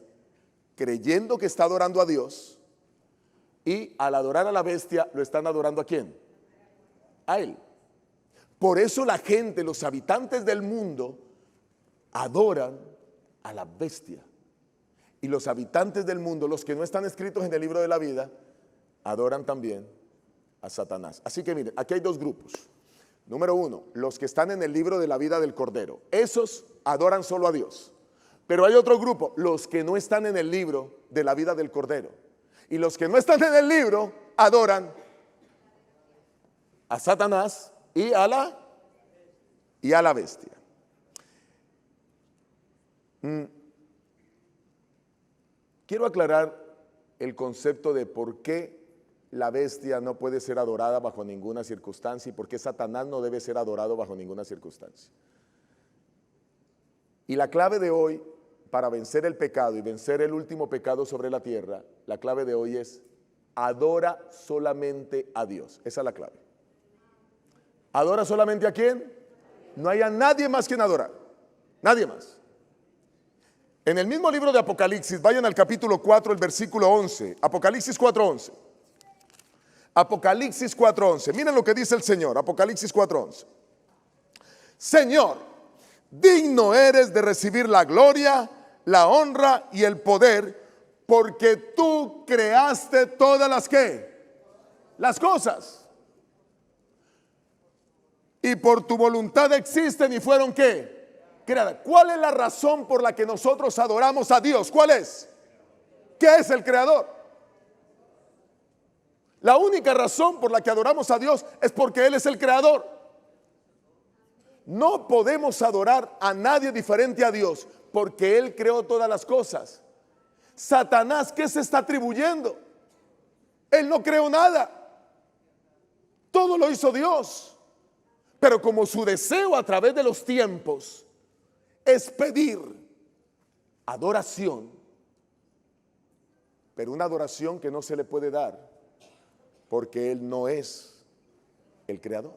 creyendo que está adorando a Dios, y al adorar a la bestia, ¿lo están adorando a quién? A él. Por eso la gente, los habitantes del mundo, adoran a la bestia. Y los habitantes del mundo, los que no están escritos en el libro de la vida, adoran también a Satanás. Así que miren, aquí hay 2 grupos. Número 1, los que están en el libro de la vida del Cordero. Esos adoran solo a Dios. Pero hay otro grupo, los que no están en el libro de la vida del Cordero. Y los que no están en el libro adoran a Satanás y a la bestia. Quiero aclarar el concepto de por qué la bestia no puede ser adorada bajo ninguna circunstancia y por qué Satanás no debe ser adorado bajo ninguna circunstancia. Y la clave de hoy, para vencer el pecado y vencer el último pecado sobre la tierra, la clave de hoy es: adora solamente a Dios. Esa es la clave. ¿Adora solamente a quién? No hay a nadie más quien adorar. Nadie más. En el mismo libro de Apocalipsis, vayan al capítulo 4, el versículo 11. Apocalipsis 4:11. Apocalipsis 4:11. Miren lo que dice el Señor. Apocalipsis 4:11. Señor, digno eres de recibir la gloria, la honra y el poder, porque tú creaste todas las ¿qué? Las cosas. Y por tu voluntad existen y fueron ¿qué? Creadas. ¿Cuál es la razón por la que nosotros adoramos a Dios? ¿Cuál es? ¿Qué es el creador? La única razón por la que adoramos a Dios es porque Él es el creador. No podemos adorar a nadie diferente a Dios porque Él creó todas las cosas. Satanás, ¿qué se está atribuyendo? Él no creó nada. Todo lo hizo Dios. Pero como su deseo a través de los tiempos es pedir adoración, pero una adoración que no se le puede dar porque Él no es el creador.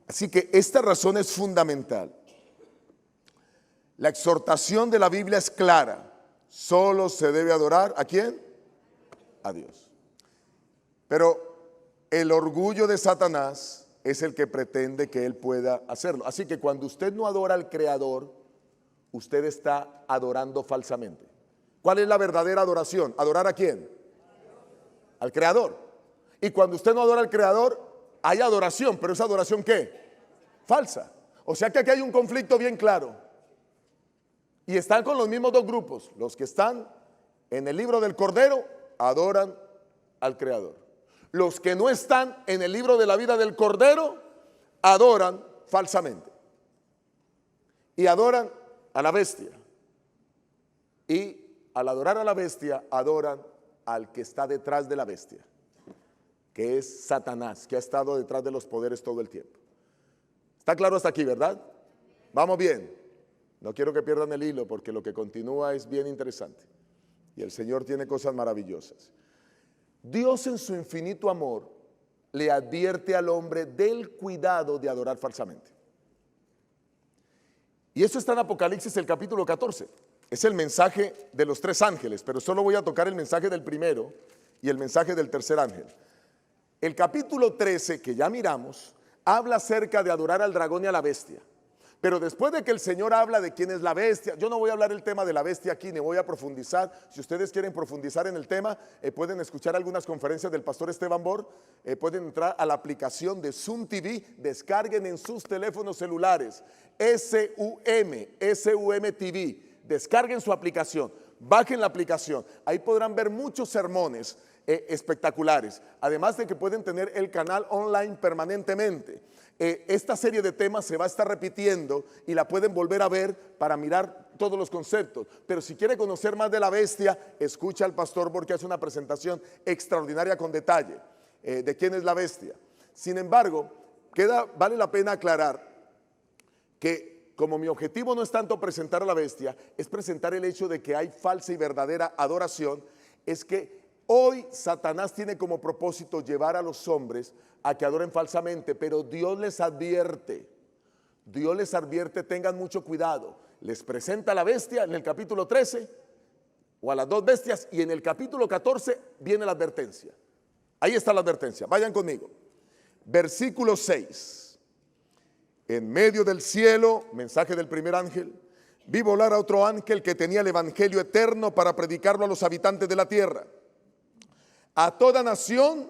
Así que esta razón es fundamental. La exhortación de la Biblia es clara. Solo se debe adorar ¿a quién? A Dios. Pero el orgullo de Satanás es el que pretende que él pueda hacerlo. Así que cuando usted no adora al Creador, usted está adorando falsamente. ¿Cuál es la verdadera adoración? ¿Adorar a quién? Al Creador. Y cuando usted no adora al Creador, hay adoración, pero ¿esa adoración qué? Falsa. O sea que aquí hay un conflicto bien claro. Y están con los mismos dos grupos. Los que están en el libro del Cordero adoran al Creador. Los que no están en el libro de la vida del Cordero adoran falsamente. Y adoran a la bestia. Y al adorar a la bestia, adoran al que está detrás de la bestia, que es Satanás, que ha estado detrás de los poderes todo el tiempo. ¿Está claro hasta aquí, verdad? Vamos bien. No quiero que pierdan el hilo porque lo que continúa es bien interesante. Y el Señor tiene cosas maravillosas. Dios en su infinito amor le advierte al hombre del cuidado de adorar falsamente. Y eso está en Apocalipsis el capítulo 14. Es el mensaje de los tres ángeles, pero solo voy a tocar el mensaje del primero y el mensaje del tercer ángel. El capítulo 13, que ya miramos, habla acerca de adorar al dragón y a la bestia. Pero después de que el Señor habla de quién es la bestia, yo no voy a hablar el tema de la bestia aquí, ni voy a profundizar. Si ustedes quieren profundizar en el tema, pueden escuchar algunas conferencias del pastor Esteban Bor, pueden entrar a la aplicación de Zoom TV, descarguen en sus teléfonos celulares, SUM TV, descarguen su aplicación, bajen la aplicación, ahí podrán ver muchos sermones espectaculares, además de que pueden tener el canal online permanentemente. Esta serie de temas se va a estar repitiendo y la pueden volver a ver para mirar todos los conceptos. Pero si quiere conocer más de la bestia, escucha al pastor porque hace una presentación extraordinaria con detalle de quién es la bestia. Sin embargo, vale la pena aclarar que como mi objetivo no es tanto presentar a la bestia, es presentar el hecho de que hay falsa y verdadera adoración, es que hoy Satanás tiene como propósito llevar a los hombres a que adoren falsamente, pero Dios les advierte, tengan mucho cuidado. Les presenta a la bestia en el capítulo 13, o a las dos bestias, y en el capítulo 14 viene la advertencia. Ahí está la advertencia, vayan conmigo. Versículo 6. En medio del cielo, mensaje del primer ángel, vi volar a otro ángel que tenía el evangelio eterno para predicarlo a los habitantes de la tierra, a toda nación,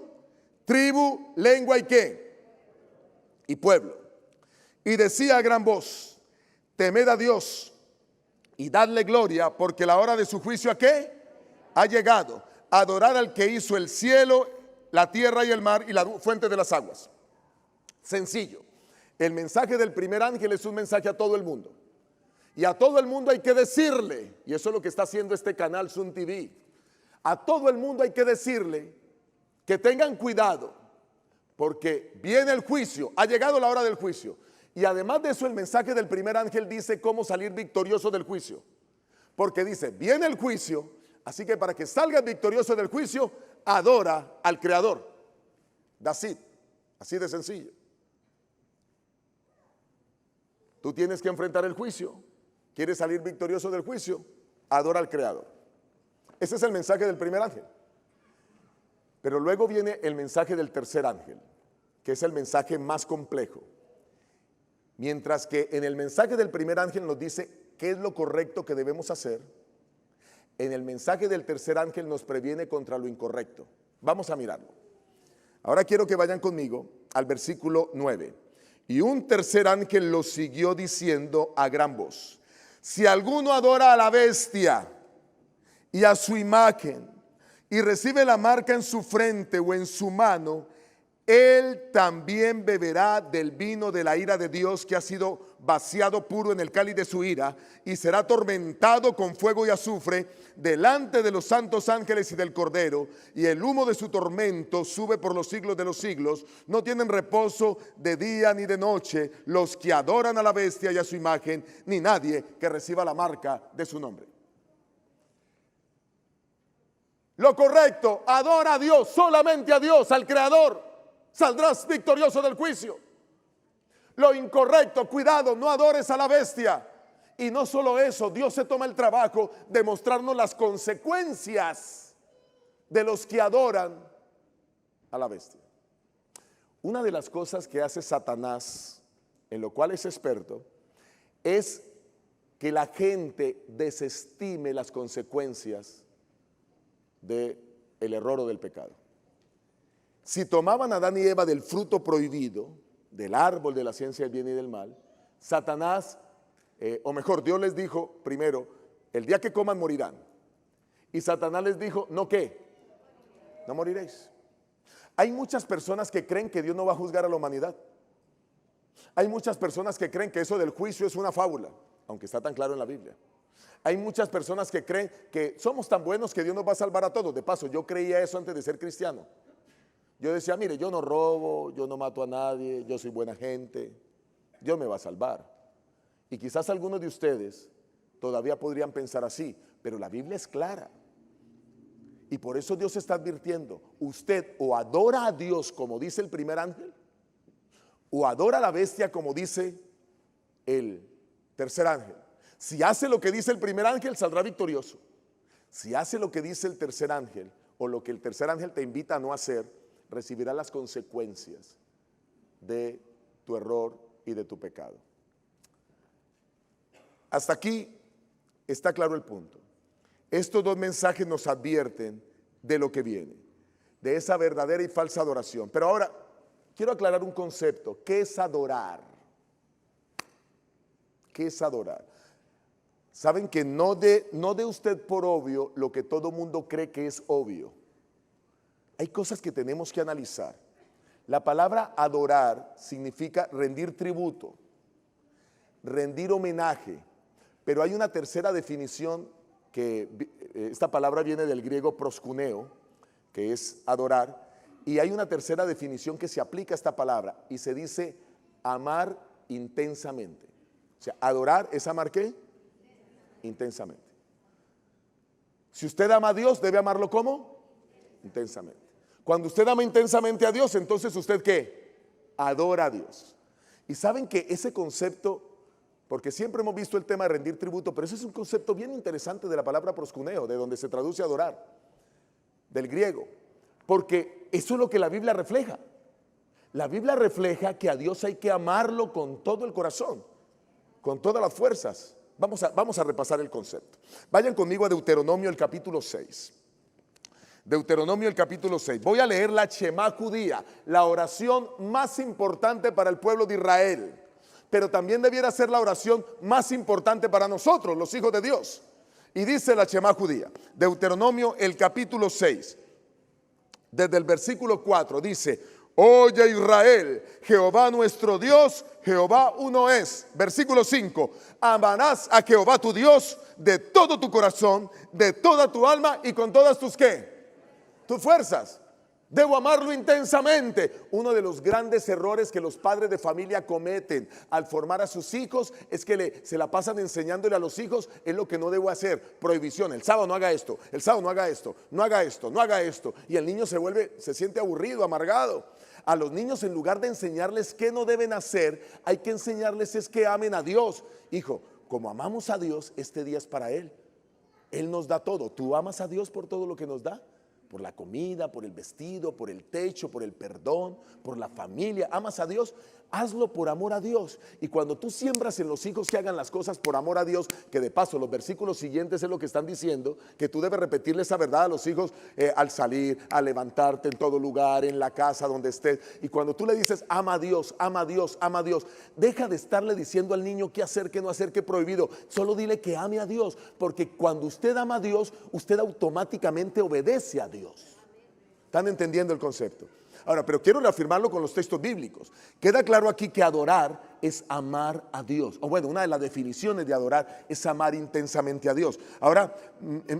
tribu, lengua y qué, y pueblo. Y decía a gran voz: temed a Dios y dadle gloria, porque la hora de su juicio ¿a qué? Ha llegado. Adorar al que hizo el cielo, la tierra y el mar y la fuente de las aguas. Sencillo. El mensaje del primer ángel es un mensaje a todo el mundo. Y a todo el mundo hay que decirle, y eso es lo que está haciendo este canal Zoom TV. A todo el mundo hay que decirle que tengan cuidado, porque viene el juicio, ha llegado la hora del juicio. Y además de eso, el mensaje del primer ángel dice cómo salir victorioso del juicio. Porque dice, viene el juicio, así que para que salgas victorioso del juicio, adora al Creador. That's it. Así de sencillo. Tú tienes que enfrentar el juicio. ¿Quieres salir victorioso del juicio? Adora al Creador. Ese es el mensaje del primer ángel. Pero luego viene el mensaje del tercer ángel, que es el mensaje más complejo. Mientras que en el mensaje del primer ángel nos dice qué es lo correcto que debemos hacer, en el mensaje del tercer ángel nos previene contra lo incorrecto. Vamos a mirarlo. Ahora quiero que vayan conmigo al versículo 9. Y un tercer ángel lo siguió diciendo a gran voz: si alguno adora a la bestia y a su imagen y recibe la marca en su frente o en su mano, él también beberá del vino de la ira de Dios, que ha sido vaciado puro en el cáliz de su ira, y será atormentado con fuego y azufre delante de los santos ángeles y del Cordero, y el humo de su tormento sube por los siglos de los siglos. No tienen reposo de día ni de noche los que adoran a la bestia y a su imagen, ni nadie que reciba la marca de su nombre. Lo correcto: adora a Dios, solamente a Dios, al Creador. Saldrás victorioso del juicio. Lo incorrecto: cuidado, no adores a la bestia. Y no solo eso, Dios se toma el trabajo de mostrarnos las consecuencias de los que adoran a la bestia. Una de las cosas que hace Satanás, en lo cual es experto, es que la gente desestime las consecuencias del error o del pecado. Si tomaban a Adán y Eva del fruto prohibido, del árbol de la ciencia del bien y del mal, Satanás, o mejor, Dios les dijo primero: el día que coman morirán. Y Satanás les dijo: ¿no qué? No moriréis. Hay muchas personas que creen que Dios no va a juzgar a la humanidad. Hay muchas personas que creen que eso del juicio es una fábula, aunque está tan claro en la Biblia. Hay muchas personas que creen que somos tan buenos que Dios nos va a salvar a todos. De paso, yo creía eso antes de ser cristiano. Yo decía: mire, yo no robo, yo no mato a nadie, yo soy buena gente, Dios me va a salvar. Y quizás algunos de ustedes todavía podrían pensar así, pero la Biblia es clara. Y por eso Dios está advirtiendo: usted o adora a Dios como dice el primer ángel, o adora a la bestia como dice el tercer ángel. Si hace lo que dice el primer ángel, saldrá victorioso. Si hace lo que dice el tercer ángel, o lo que el tercer ángel te invita a no hacer, recibirá las consecuencias de tu error y de tu pecado. Hasta aquí está claro el punto. Estos dos mensajes nos advierten de lo que viene, de esa verdadera y falsa adoración. Pero ahora quiero aclarar un concepto. ¿Qué es adorar? ¿Qué es adorar? Saben que no dé usted por obvio lo que todo mundo cree que es obvio. Hay cosas que tenemos que analizar. La palabra adorar significa rendir tributo, rendir homenaje, pero hay una tercera definición que esta palabra viene del griego proskuneo, que es adorar, y hay una tercera definición que se aplica a esta palabra y se dice amar intensamente. O sea, adorar es amar ¿qué? Intensamente. Si usted ama a Dios, debe amarlo ¿cómo? Intensamente. Cuando usted ama intensamente a Dios, entonces usted ¿qué? Adora a Dios. Y saben que ese concepto, porque siempre hemos visto el tema de rendir tributo, pero ese es un concepto bien interesante de la palabra proskuneo, de donde se traduce adorar, del griego, porque eso es lo que la Biblia refleja. La Biblia refleja que a Dios hay que amarlo con todo el corazón, con todas las fuerzas. Vamos a repasar el concepto. Vayan conmigo a Deuteronomio el capítulo 6. Deuteronomio el capítulo 6. Voy a leer la Shema judía, la oración más importante para el pueblo de Israel, pero también debiera ser la oración más importante para nosotros, los hijos de Dios. Y dice la Shema judía, Deuteronomio el capítulo 6, desde el versículo 4, dice: oye Israel, Jehová nuestro Dios, Jehová uno es. Versículo 5, amarás a Jehová tu Dios de todo tu corazón, de toda tu alma y con todas tus ¿qué? Tus fuerzas. Debo amarlo intensamente. Uno de los grandes errores que los padres de familia cometen al formar a sus hijos es que se la pasan enseñándole a los hijos es lo que no debo hacer. Prohibición: el sábado no haga esto, el sábado no haga esto, no haga esto, no haga esto. Y el niño se siente aburrido, amargado. A los niños, en lugar de enseñarles qué no deben hacer, hay que enseñarles es que amen a Dios. Hijo, como amamos a Dios, este día es para Él. Él nos da todo. ¿Tú amas a Dios por todo lo que nos da? Por la comida, por el vestido, por el techo, por el perdón, por la familia. ¿Amas a Dios? Hazlo por amor a Dios. Y cuando tú siembras en los hijos que hagan las cosas por amor a Dios, que de paso los versículos siguientes es lo que están diciendo, que tú debes repetirle esa verdad a los hijos al salir, al levantarte, en todo lugar, en la casa, donde estés. Y cuando tú le dices, ama a Dios, ama a Dios, ama a Dios, deja de estarle diciendo al niño qué hacer, qué no hacer, qué prohibido. Solo dile que ame a Dios, porque cuando usted ama a Dios, usted automáticamente obedece a Dios. ¿Están entendiendo el concepto? Ahora, pero quiero reafirmarlo con los textos bíblicos. Queda claro aquí que adorar es amar a Dios. O bueno, una de las definiciones de adorar es amar intensamente a Dios. Ahora,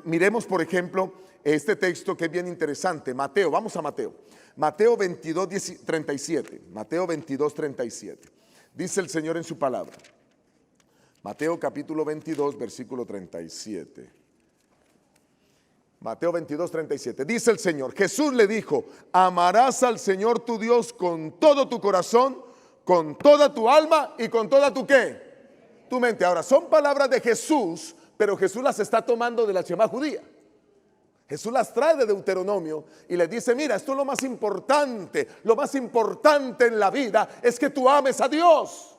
miremos por ejemplo este texto que es bien interesante. Mateo, vamos a Mateo. Mateo 22, 37. Mateo 22, 37. Dice el Señor en su palabra. Mateo capítulo 22, versículo 37. Mateo 22, 37. Dice el Señor, Jesús le dijo, amarás al Señor tu Dios con todo tu corazón, con toda tu alma y con toda tu ¿qué? Tu mente. Ahora, son palabras de Jesús, pero Jesús las está tomando de la Shemá judía. Jesús las trae de Deuteronomio y les dice, mira, esto es lo más importante en la vida es que tú ames a Dios.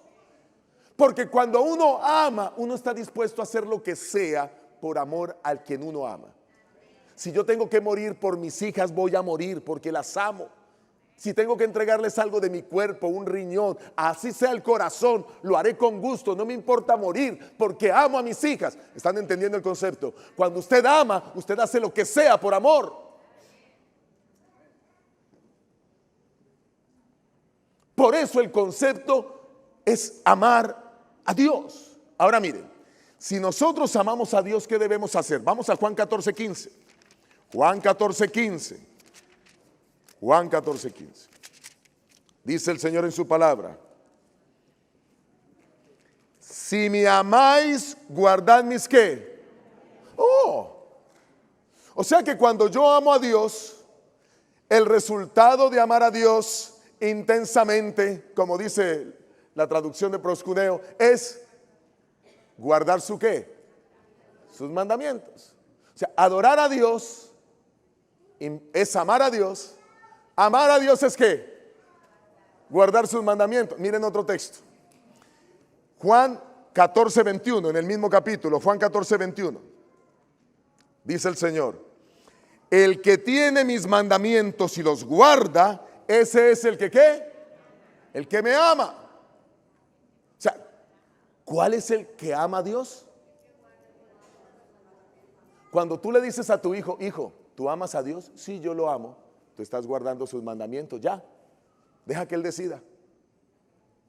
Porque cuando uno ama, uno está dispuesto a hacer lo que sea por amor al quien uno ama. Si yo tengo que morir por mis hijas, voy a morir porque las amo. Si tengo que entregarles algo de mi cuerpo, un riñón, así sea el corazón, lo haré con gusto, no me importa morir porque amo a mis hijas. ¿Están entendiendo el concepto? Cuando usted ama, usted hace lo que sea por amor. Por eso el concepto es amar a Dios. Ahora miren, si nosotros amamos a Dios, ¿qué debemos hacer? Vamos a Juan 14, 15. Juan 14, 15. Juan 14, 15. Dice el Señor en su palabra. Si me amáis, guardad mis ¿qué? O sea que cuando yo amo a Dios, el resultado de amar a Dios intensamente, como dice la traducción de Proscudeo, es guardar su ¿qué? Sus mandamientos. O sea, adorar a Dios es amar a Dios. Amar a Dios es ¿qué? Guardar sus mandamientos. Miren otro texto. Juan 14, 21, en el mismo capítulo, Juan 14, 21. Dice el Señor, el que tiene mis mandamientos y los guarda, ese es el que ¿qué? El que me ama. O sea, ¿cuál es el que ama a Dios? Cuando tú le dices a tu hijo, hijo, ¿tú amas a Dios? Sí, yo lo amo. Tú estás guardando sus mandamientos, ya. Deja que Él decida.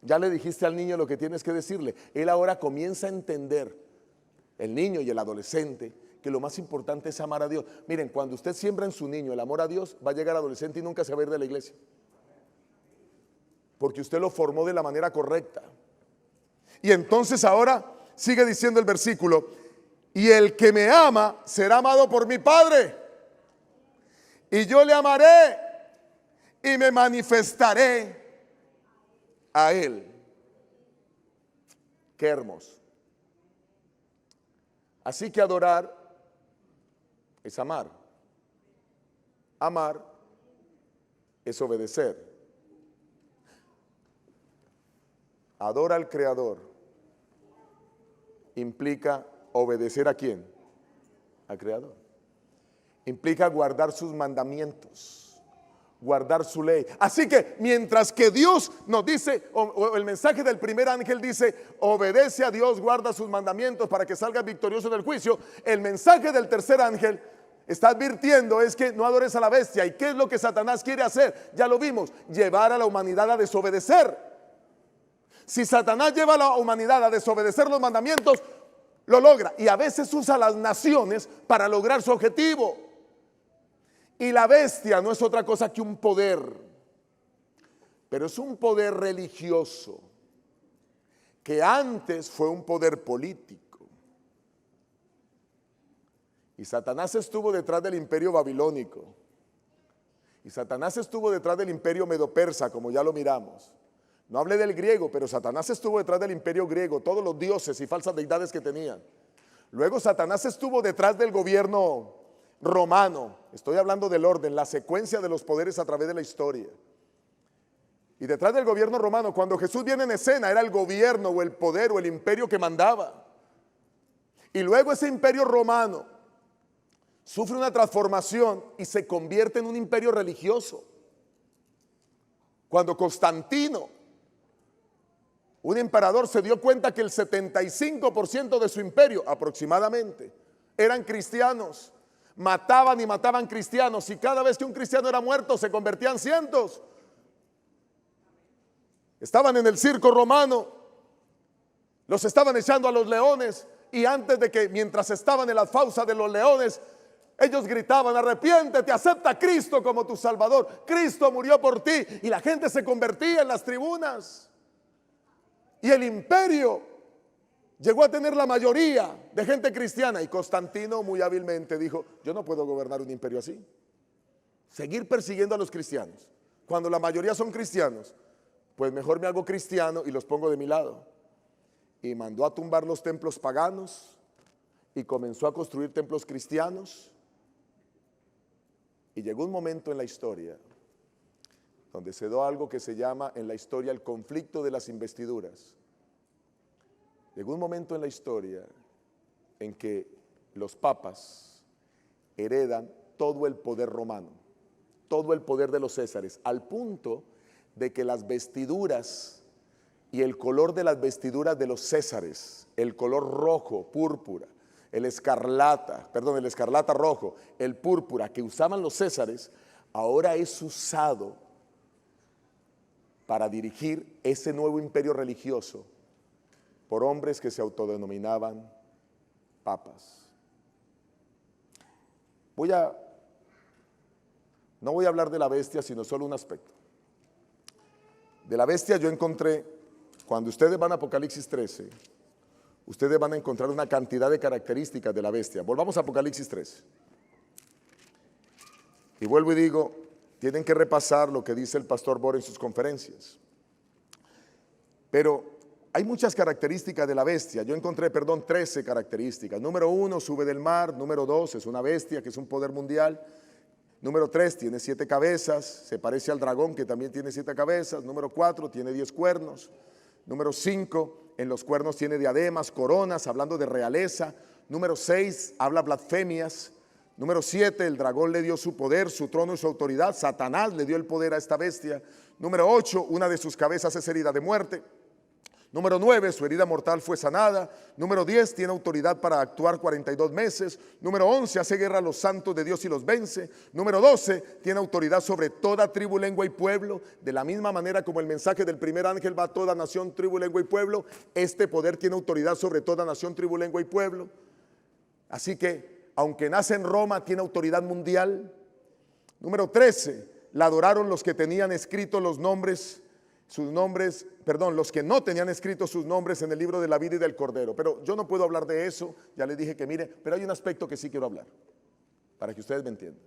Ya le dijiste al niño lo que tienes que decirle. Él ahora comienza a entender, el niño y el adolescente, que lo más importante es amar a Dios. Miren, cuando usted siembra en su niño el amor a Dios, va a llegar adolescente y nunca se va a ir de la iglesia. Porque usted lo formó de la manera correcta. Y entonces ahora sigue diciendo el versículo, y el que me ama será amado por mi Padre. Y yo le amaré y me manifestaré a Él. Qué hermoso. Así que adorar es amar. Amar es obedecer. Adora al Creador implica obedecer ¿a quién? Al Creador. Implica guardar sus mandamientos, guardar su ley. Así que mientras que Dios nos dice, o el mensaje del primer ángel dice, obedece a Dios, guarda sus mandamientos para que salgas victorioso del juicio, el mensaje del tercer ángel está advirtiendo es que no adores a la bestia. ¿Y qué es lo que Satanás quiere hacer? Ya lo vimos, llevar a la humanidad a desobedecer. Si Satanás lleva a la humanidad a desobedecer los mandamientos, lo logra. Y a veces usa las naciones para lograr su objetivo. Y la bestia no es otra cosa que un poder, pero es un poder religioso, que antes fue un poder político. Y Satanás estuvo detrás del imperio babilónico. Y Satanás estuvo detrás del imperio medo-persa, como ya lo miramos. No hablé del griego, pero Satanás estuvo detrás del imperio griego, todos los dioses y falsas deidades que tenían. Luego Satanás estuvo detrás del gobierno romano. Estoy hablando del orden, la secuencia de los poderes a través de la historia. Y detrás del gobierno romano, cuando Jesús viene en escena, era el gobierno o el poder o el imperio que mandaba. Y luego ese imperio romano sufre una transformación y se convierte en un imperio religioso. Cuando Constantino, un emperador, se dio cuenta que el 75% de su imperio aproximadamente eran cristianos, mataban y mataban cristianos, y cada vez que un cristiano era muerto se convertían cientos. Estaban en el circo romano, los estaban echando a los leones, y antes de que, mientras estaban en las fauces de los leones, ellos gritaban: arrepiéntete, acepta a Cristo como tu Salvador, Cristo murió por ti, y la gente se convertía en las tribunas. Y el imperio llegó a tener la mayoría de gente cristiana, y Constantino muy hábilmente dijo: yo no puedo gobernar un imperio así, seguir persiguiendo a los cristianos cuando la mayoría son cristianos, pues mejor me hago cristiano y los pongo de mi lado. Y mandó a tumbar los templos paganos y comenzó a construir templos cristianos. Y llegó un momento en la historia donde se dio algo que se llama en la historia el conflicto de las investiduras. Llegó un momento en la historia en que los papas heredan todo el poder romano, todo el poder de los césares, al punto de que las vestiduras y el color de las vestiduras de los césares, el color rojo, púrpura, el escarlata rojo, el púrpura que usaban los césares, ahora es usado para dirigir ese nuevo imperio religioso por hombres que se autodenominaban papas. No voy a hablar de la bestia, sino solo un aspecto. De la bestia yo encontré, cuando ustedes van a Apocalipsis 13, ustedes van a encontrar una cantidad de características de la bestia. Volvamos a Apocalipsis 13. Y vuelvo y digo, tienen que repasar lo que dice el pastor Bor en sus conferencias. Pero hay muchas características de la bestia. Yo encontré, 13 características. Número 1, sube del mar. Número 2, es una bestia que es un poder mundial. Número 3, tiene 7 cabezas, se parece al dragón que también tiene 7 cabezas. Número 4, tiene 10 cuernos. Número 5, en los cuernos tiene diademas, coronas, hablando de realeza. Número 6, habla blasfemias. Número 7, el dragón le dio su poder, su trono y su autoridad. Satanás le dio el poder a esta bestia. Número 8, una de sus cabezas es herida de muerte. Número 9, su herida mortal fue sanada. Número 10, tiene autoridad para actuar 42 meses. Número 11, hace guerra a los santos de Dios y los vence. Número 12, tiene autoridad sobre toda tribu, lengua y pueblo. De la misma manera como el mensaje del primer ángel va a toda nación, tribu, lengua y pueblo, este poder tiene autoridad sobre toda nación, tribu, lengua y pueblo. Así que, aunque nace en Roma, tiene autoridad mundial. Número 13, la adoraron los que tenían escritos los que no tenían escritos sus nombres en el libro de la vida y del Cordero. Pero yo no puedo hablar de eso, ya les dije que mire, pero hay un aspecto que sí quiero hablar, para que ustedes me entiendan.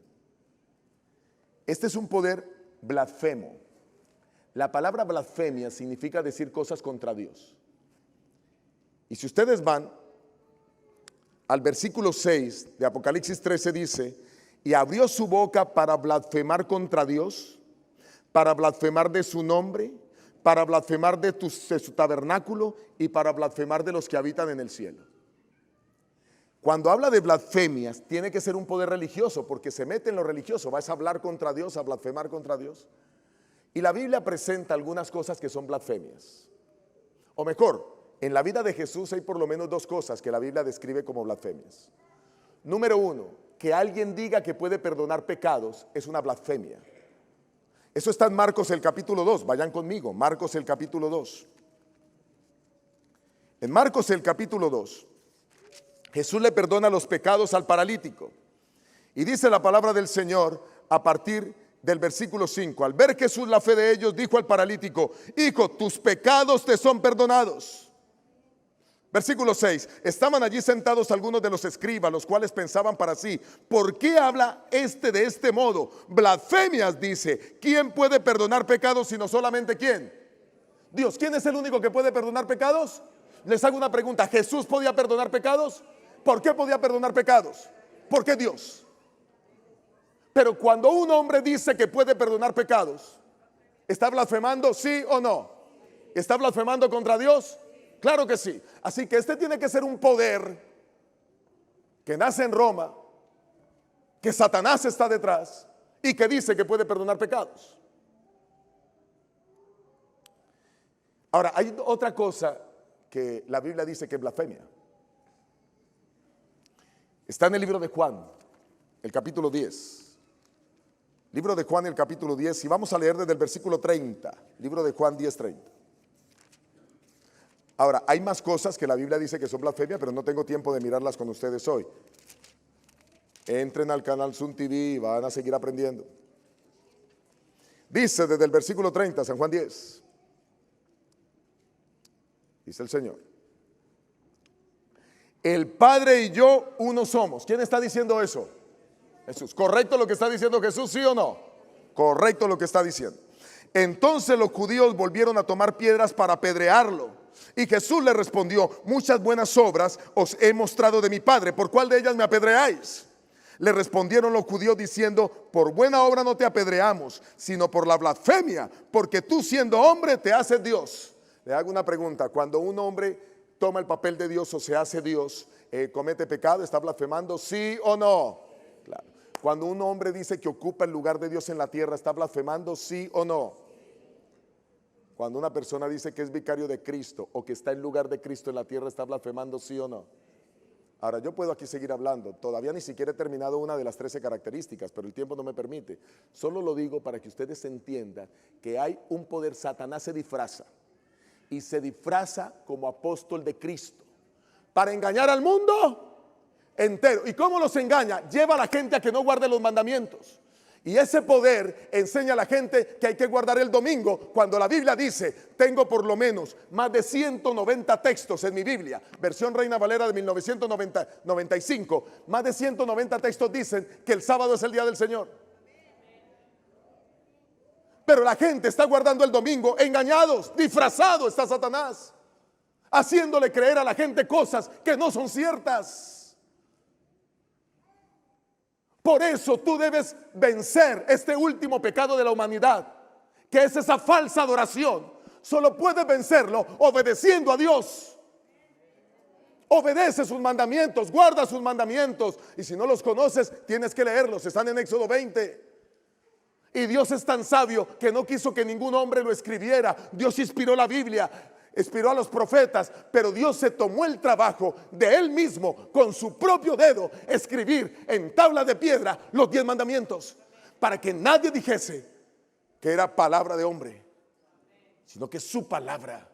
Este es un poder blasfemo. La palabra blasfemia significa decir cosas contra Dios. Y si ustedes van al versículo 6 de Apocalipsis 13, dice: y abrió su boca para blasfemar contra Dios, para blasfemar de su nombre, para blasfemar de su tabernáculo y para blasfemar de los que habitan en el cielo. Cuando habla de blasfemias, tiene que ser un poder religioso, porque se mete en lo religioso, vas a hablar contra Dios, a blasfemar contra Dios. Y la Biblia presenta algunas cosas que son blasfemias. O mejor, en la vida de Jesús hay por lo menos 2 cosas que la Biblia describe como blasfemias. Número 1, que alguien diga que puede perdonar pecados es una blasfemia. Eso está en Marcos el capítulo 2, vayan conmigo, Marcos el capítulo 2. En Marcos el capítulo 2, Jesús le perdona los pecados al paralítico. Y dice la palabra del Señor a partir del versículo 5. Al ver Jesús la fe de ellos, dijo al paralítico: hijo, tus pecados te son perdonados. Versículo 6. Estaban allí sentados algunos de los escribas, los cuales pensaban para sí: ¿por qué habla este de este modo? Blasfemias dice. ¿Quién puede perdonar pecados sino solamente quién? Dios. ¿Quién es el único que puede perdonar pecados? Les hago una pregunta. ¿Jesús podía perdonar pecados? ¿Por qué podía perdonar pecados? ¿Por qué Dios? Pero cuando un hombre dice que puede perdonar pecados, ¿está blasfemando, sí o no? ¿Está blasfemando contra Dios? Claro que sí. Así que este tiene que ser un poder que nace en Roma, que Satanás está detrás y que dice que puede perdonar pecados. Ahora, hay otra cosa que la Biblia dice que es blasfemia. Está en el libro de Juan, el capítulo 10. Libro de Juan, el capítulo 10, y vamos a leer desde el versículo 30. Libro de Juan 10:30. Ahora, hay más cosas que la Biblia dice que son blasfemia, pero no tengo tiempo de mirarlas con ustedes hoy. Entren al canal Zoom TV y van a seguir aprendiendo. Dice desde el versículo 30, San Juan 10. Dice el Señor: el Padre y yo uno somos. ¿Quién está diciendo eso? Jesús. ¿Correcto lo que está diciendo Jesús, sí o no? Correcto lo que está diciendo. Entonces los judíos volvieron a tomar piedras para apedrearlo. Y Jesús le respondió: muchas buenas obras os he mostrado de mi Padre, ¿por cuál de ellas me apedreáis? Le respondieron los judíos diciendo: por buena obra no te apedreamos, sino por la blasfemia, porque tú siendo hombre te haces Dios. Le hago una pregunta: cuando un hombre toma el papel de Dios o se hace Dios, ¿comete pecado? ¿Está blasfemando? ¿Sí o no? Claro. Cuando un hombre dice que ocupa el lugar de Dios en la tierra, ¿está blasfemando? ¿Sí o no? Cuando una persona dice que es vicario de Cristo o que está en lugar de Cristo en la tierra, ¿está blasfemando, sí o no? Ahora, yo puedo aquí seguir hablando. Todavía ni siquiera he terminado una de las 13 características, pero el tiempo no me permite. Solo lo digo para que ustedes entiendan que hay un poder. Satanás se disfraza, y se disfraza como apóstol de Cristo para engañar al mundo entero. ¿Y cómo los engaña? Lleva a la gente a que no guarde los mandamientos. Y ese poder enseña a la gente que hay que guardar el domingo, cuando la Biblia dice: tengo por lo menos más de 190 textos en mi Biblia, versión Reina Valera de 1995, más de 190 textos dicen que el sábado es el día del Señor. Pero la gente está guardando el domingo engañados, disfrazado está Satanás, haciéndole creer a la gente cosas que no son ciertas. Por eso tú debes vencer este último pecado de la humanidad, que es esa falsa adoración. Solo puedes vencerlo obedeciendo a Dios. Obedece sus mandamientos, guarda sus mandamientos. Y si no los conoces, tienes que leerlos. Están en Éxodo 20. Y Dios es tan sabio que no quiso que ningún hombre lo escribiera. Dios inspiró la Biblia, inspiró a los profetas, pero Dios se tomó el trabajo de Él mismo, con su propio dedo, escribir en tabla de piedra los 10 mandamientos, para que nadie dijese que era palabra de hombre, sino que es su palabra.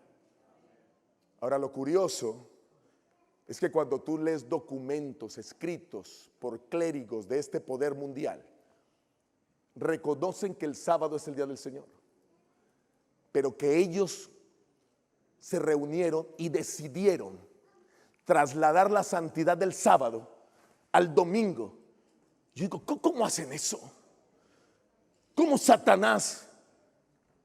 Ahora, lo curioso es que cuando tú lees documentos escritos por clérigos de este poder mundial, reconocen que el sábado es el día del Señor, pero que ellos se reunieron y decidieron trasladar la santidad del sábado al domingo. Yo digo, ¿cómo hacen eso? ¿Cómo Satanás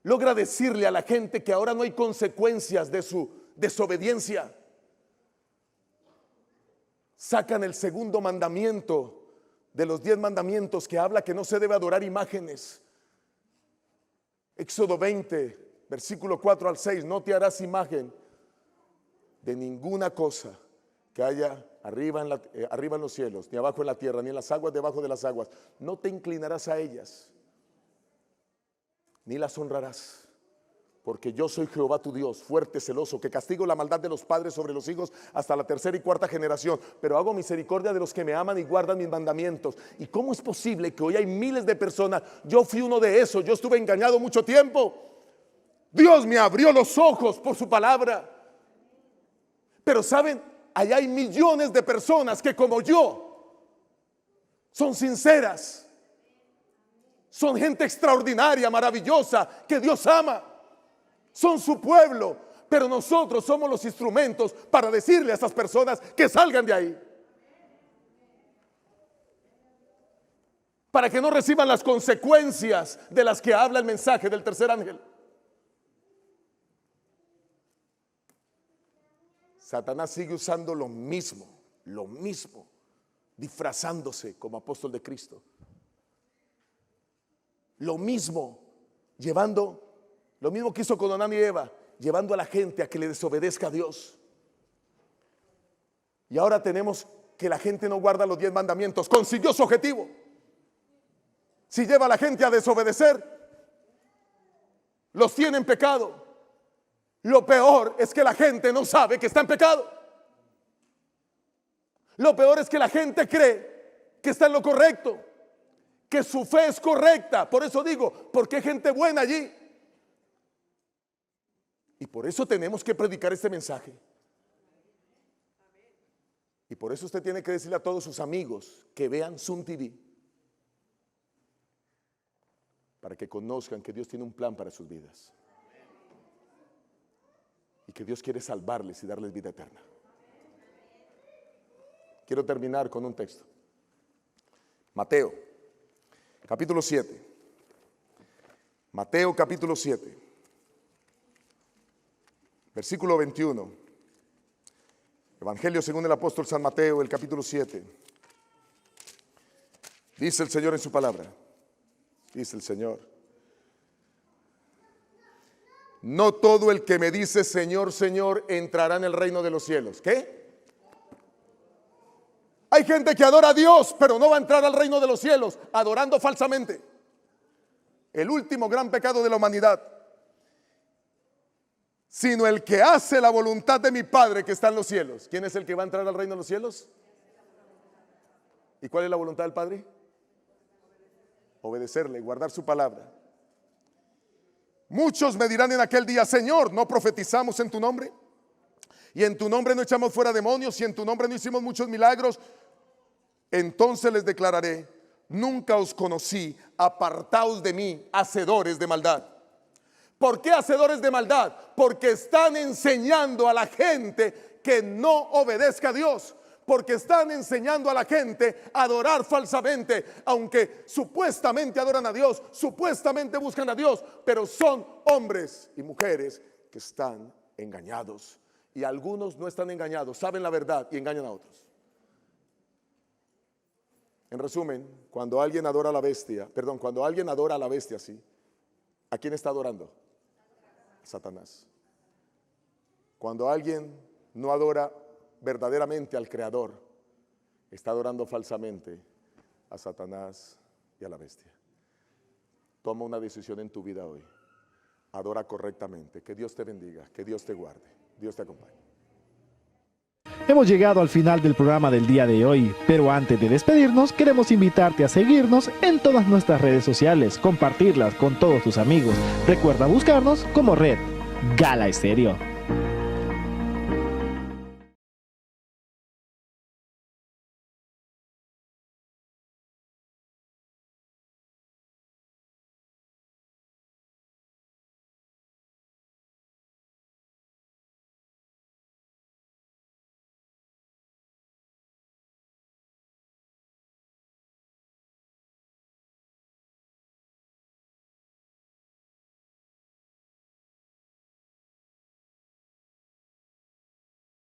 logra decirle a la gente que ahora no hay consecuencias de su desobediencia? Sacan el segundo mandamiento de los 10 mandamientos, que habla que no se debe adorar imágenes. Éxodo 20, versículo 4 al 6, no te harás imagen de ninguna cosa que haya arriba en los cielos, ni abajo en la tierra, ni en las aguas debajo de las aguas. No te inclinarás a ellas, ni las honrarás, porque yo soy Jehová tu Dios, fuerte, celoso, que castigo la maldad de los padres sobre los hijos hasta la 3ª y 4ª generación, pero hago misericordia de los que me aman y guardan mis mandamientos. ¿Y cómo es posible que hoy hay miles de personas? Yo fui uno de esos, yo estuve engañado mucho tiempo. Dios me abrió los ojos por su palabra. Pero saben, allá hay millones de personas que, como yo, son sinceras, son gente extraordinaria, maravillosa, que Dios ama, son su pueblo, Pero nosotros somos los instrumentos para decirle a esas personas que salgan de ahí. Para que no reciban las consecuencias de las que habla el mensaje del tercer ángel. Satanás sigue usando lo mismo, disfrazándose como apóstol de Cristo. Lo mismo que hizo con Adán y Eva, llevando a la gente a que le desobedezca a Dios. Y ahora tenemos que la gente no guarda los 10 mandamientos. Consiguió su objetivo. Si lleva a la gente a desobedecer, los tiene en pecado. Lo peor es que la gente no sabe que está en pecado. Lo peor es que la gente cree que está en lo correcto, que su fe es correcta. Por eso digo, porque hay gente buena allí. Y por eso tenemos que predicar este mensaje. Y por eso usted tiene que decirle a todos sus amigos que vean Zoom TV, para que conozcan que Dios tiene un plan para sus vidas y que Dios quiere salvarles y darles vida eterna. Quiero terminar con un texto. Mateo, capítulo 7. Mateo, capítulo 7. Versículo 21. Evangelio según el apóstol San Mateo, el capítulo 7. Dice el Señor en su palabra. Dice el Señor: no todo el que me dice Señor, Señor entrará en el reino de los cielos. ¿Qué? Hay gente que adora a Dios, pero no va a entrar al reino de los cielos, adorando falsamente. El último gran pecado de la humanidad. Sino el que hace la voluntad de mi Padre que está en los cielos. ¿Quién es el que va a entrar al reino de los cielos? ¿Y cuál es la voluntad del Padre? Obedecerle, guardar su palabra. Muchos me dirán en aquel día: Señor, ¿no profetizamos en tu nombre? Y en tu nombre no echamos fuera demonios, y en tu nombre no hicimos muchos milagros. Entonces les declararé: nunca os conocí, apartaos de mí, hacedores de maldad. ¿Por qué hacedores de maldad? Porque están enseñando a la gente que no obedezca a Dios. Porque están enseñando a la gente a adorar falsamente, aunque supuestamente adoran a Dios, supuestamente buscan a Dios, pero son hombres y mujeres que están engañados. Y algunos no están engañados, saben la verdad y engañan a otros. En resumen, cuando alguien adora a la bestia, sí, ¿a quién está adorando? A Satanás. Cuando alguien no adora verdaderamente al Creador, está adorando falsamente a Satanás y a la bestia. Toma una decisión en tu vida hoy. Adora correctamente. Que Dios te bendiga, que Dios te guarde, Dios te acompañe. Hemos llegado al final del programa del día de hoy, pero antes de despedirnos queremos invitarte a seguirnos en todas nuestras redes sociales, compartirlas con todos tus amigos. Recuerda buscarnos como Red Gala Estéreo.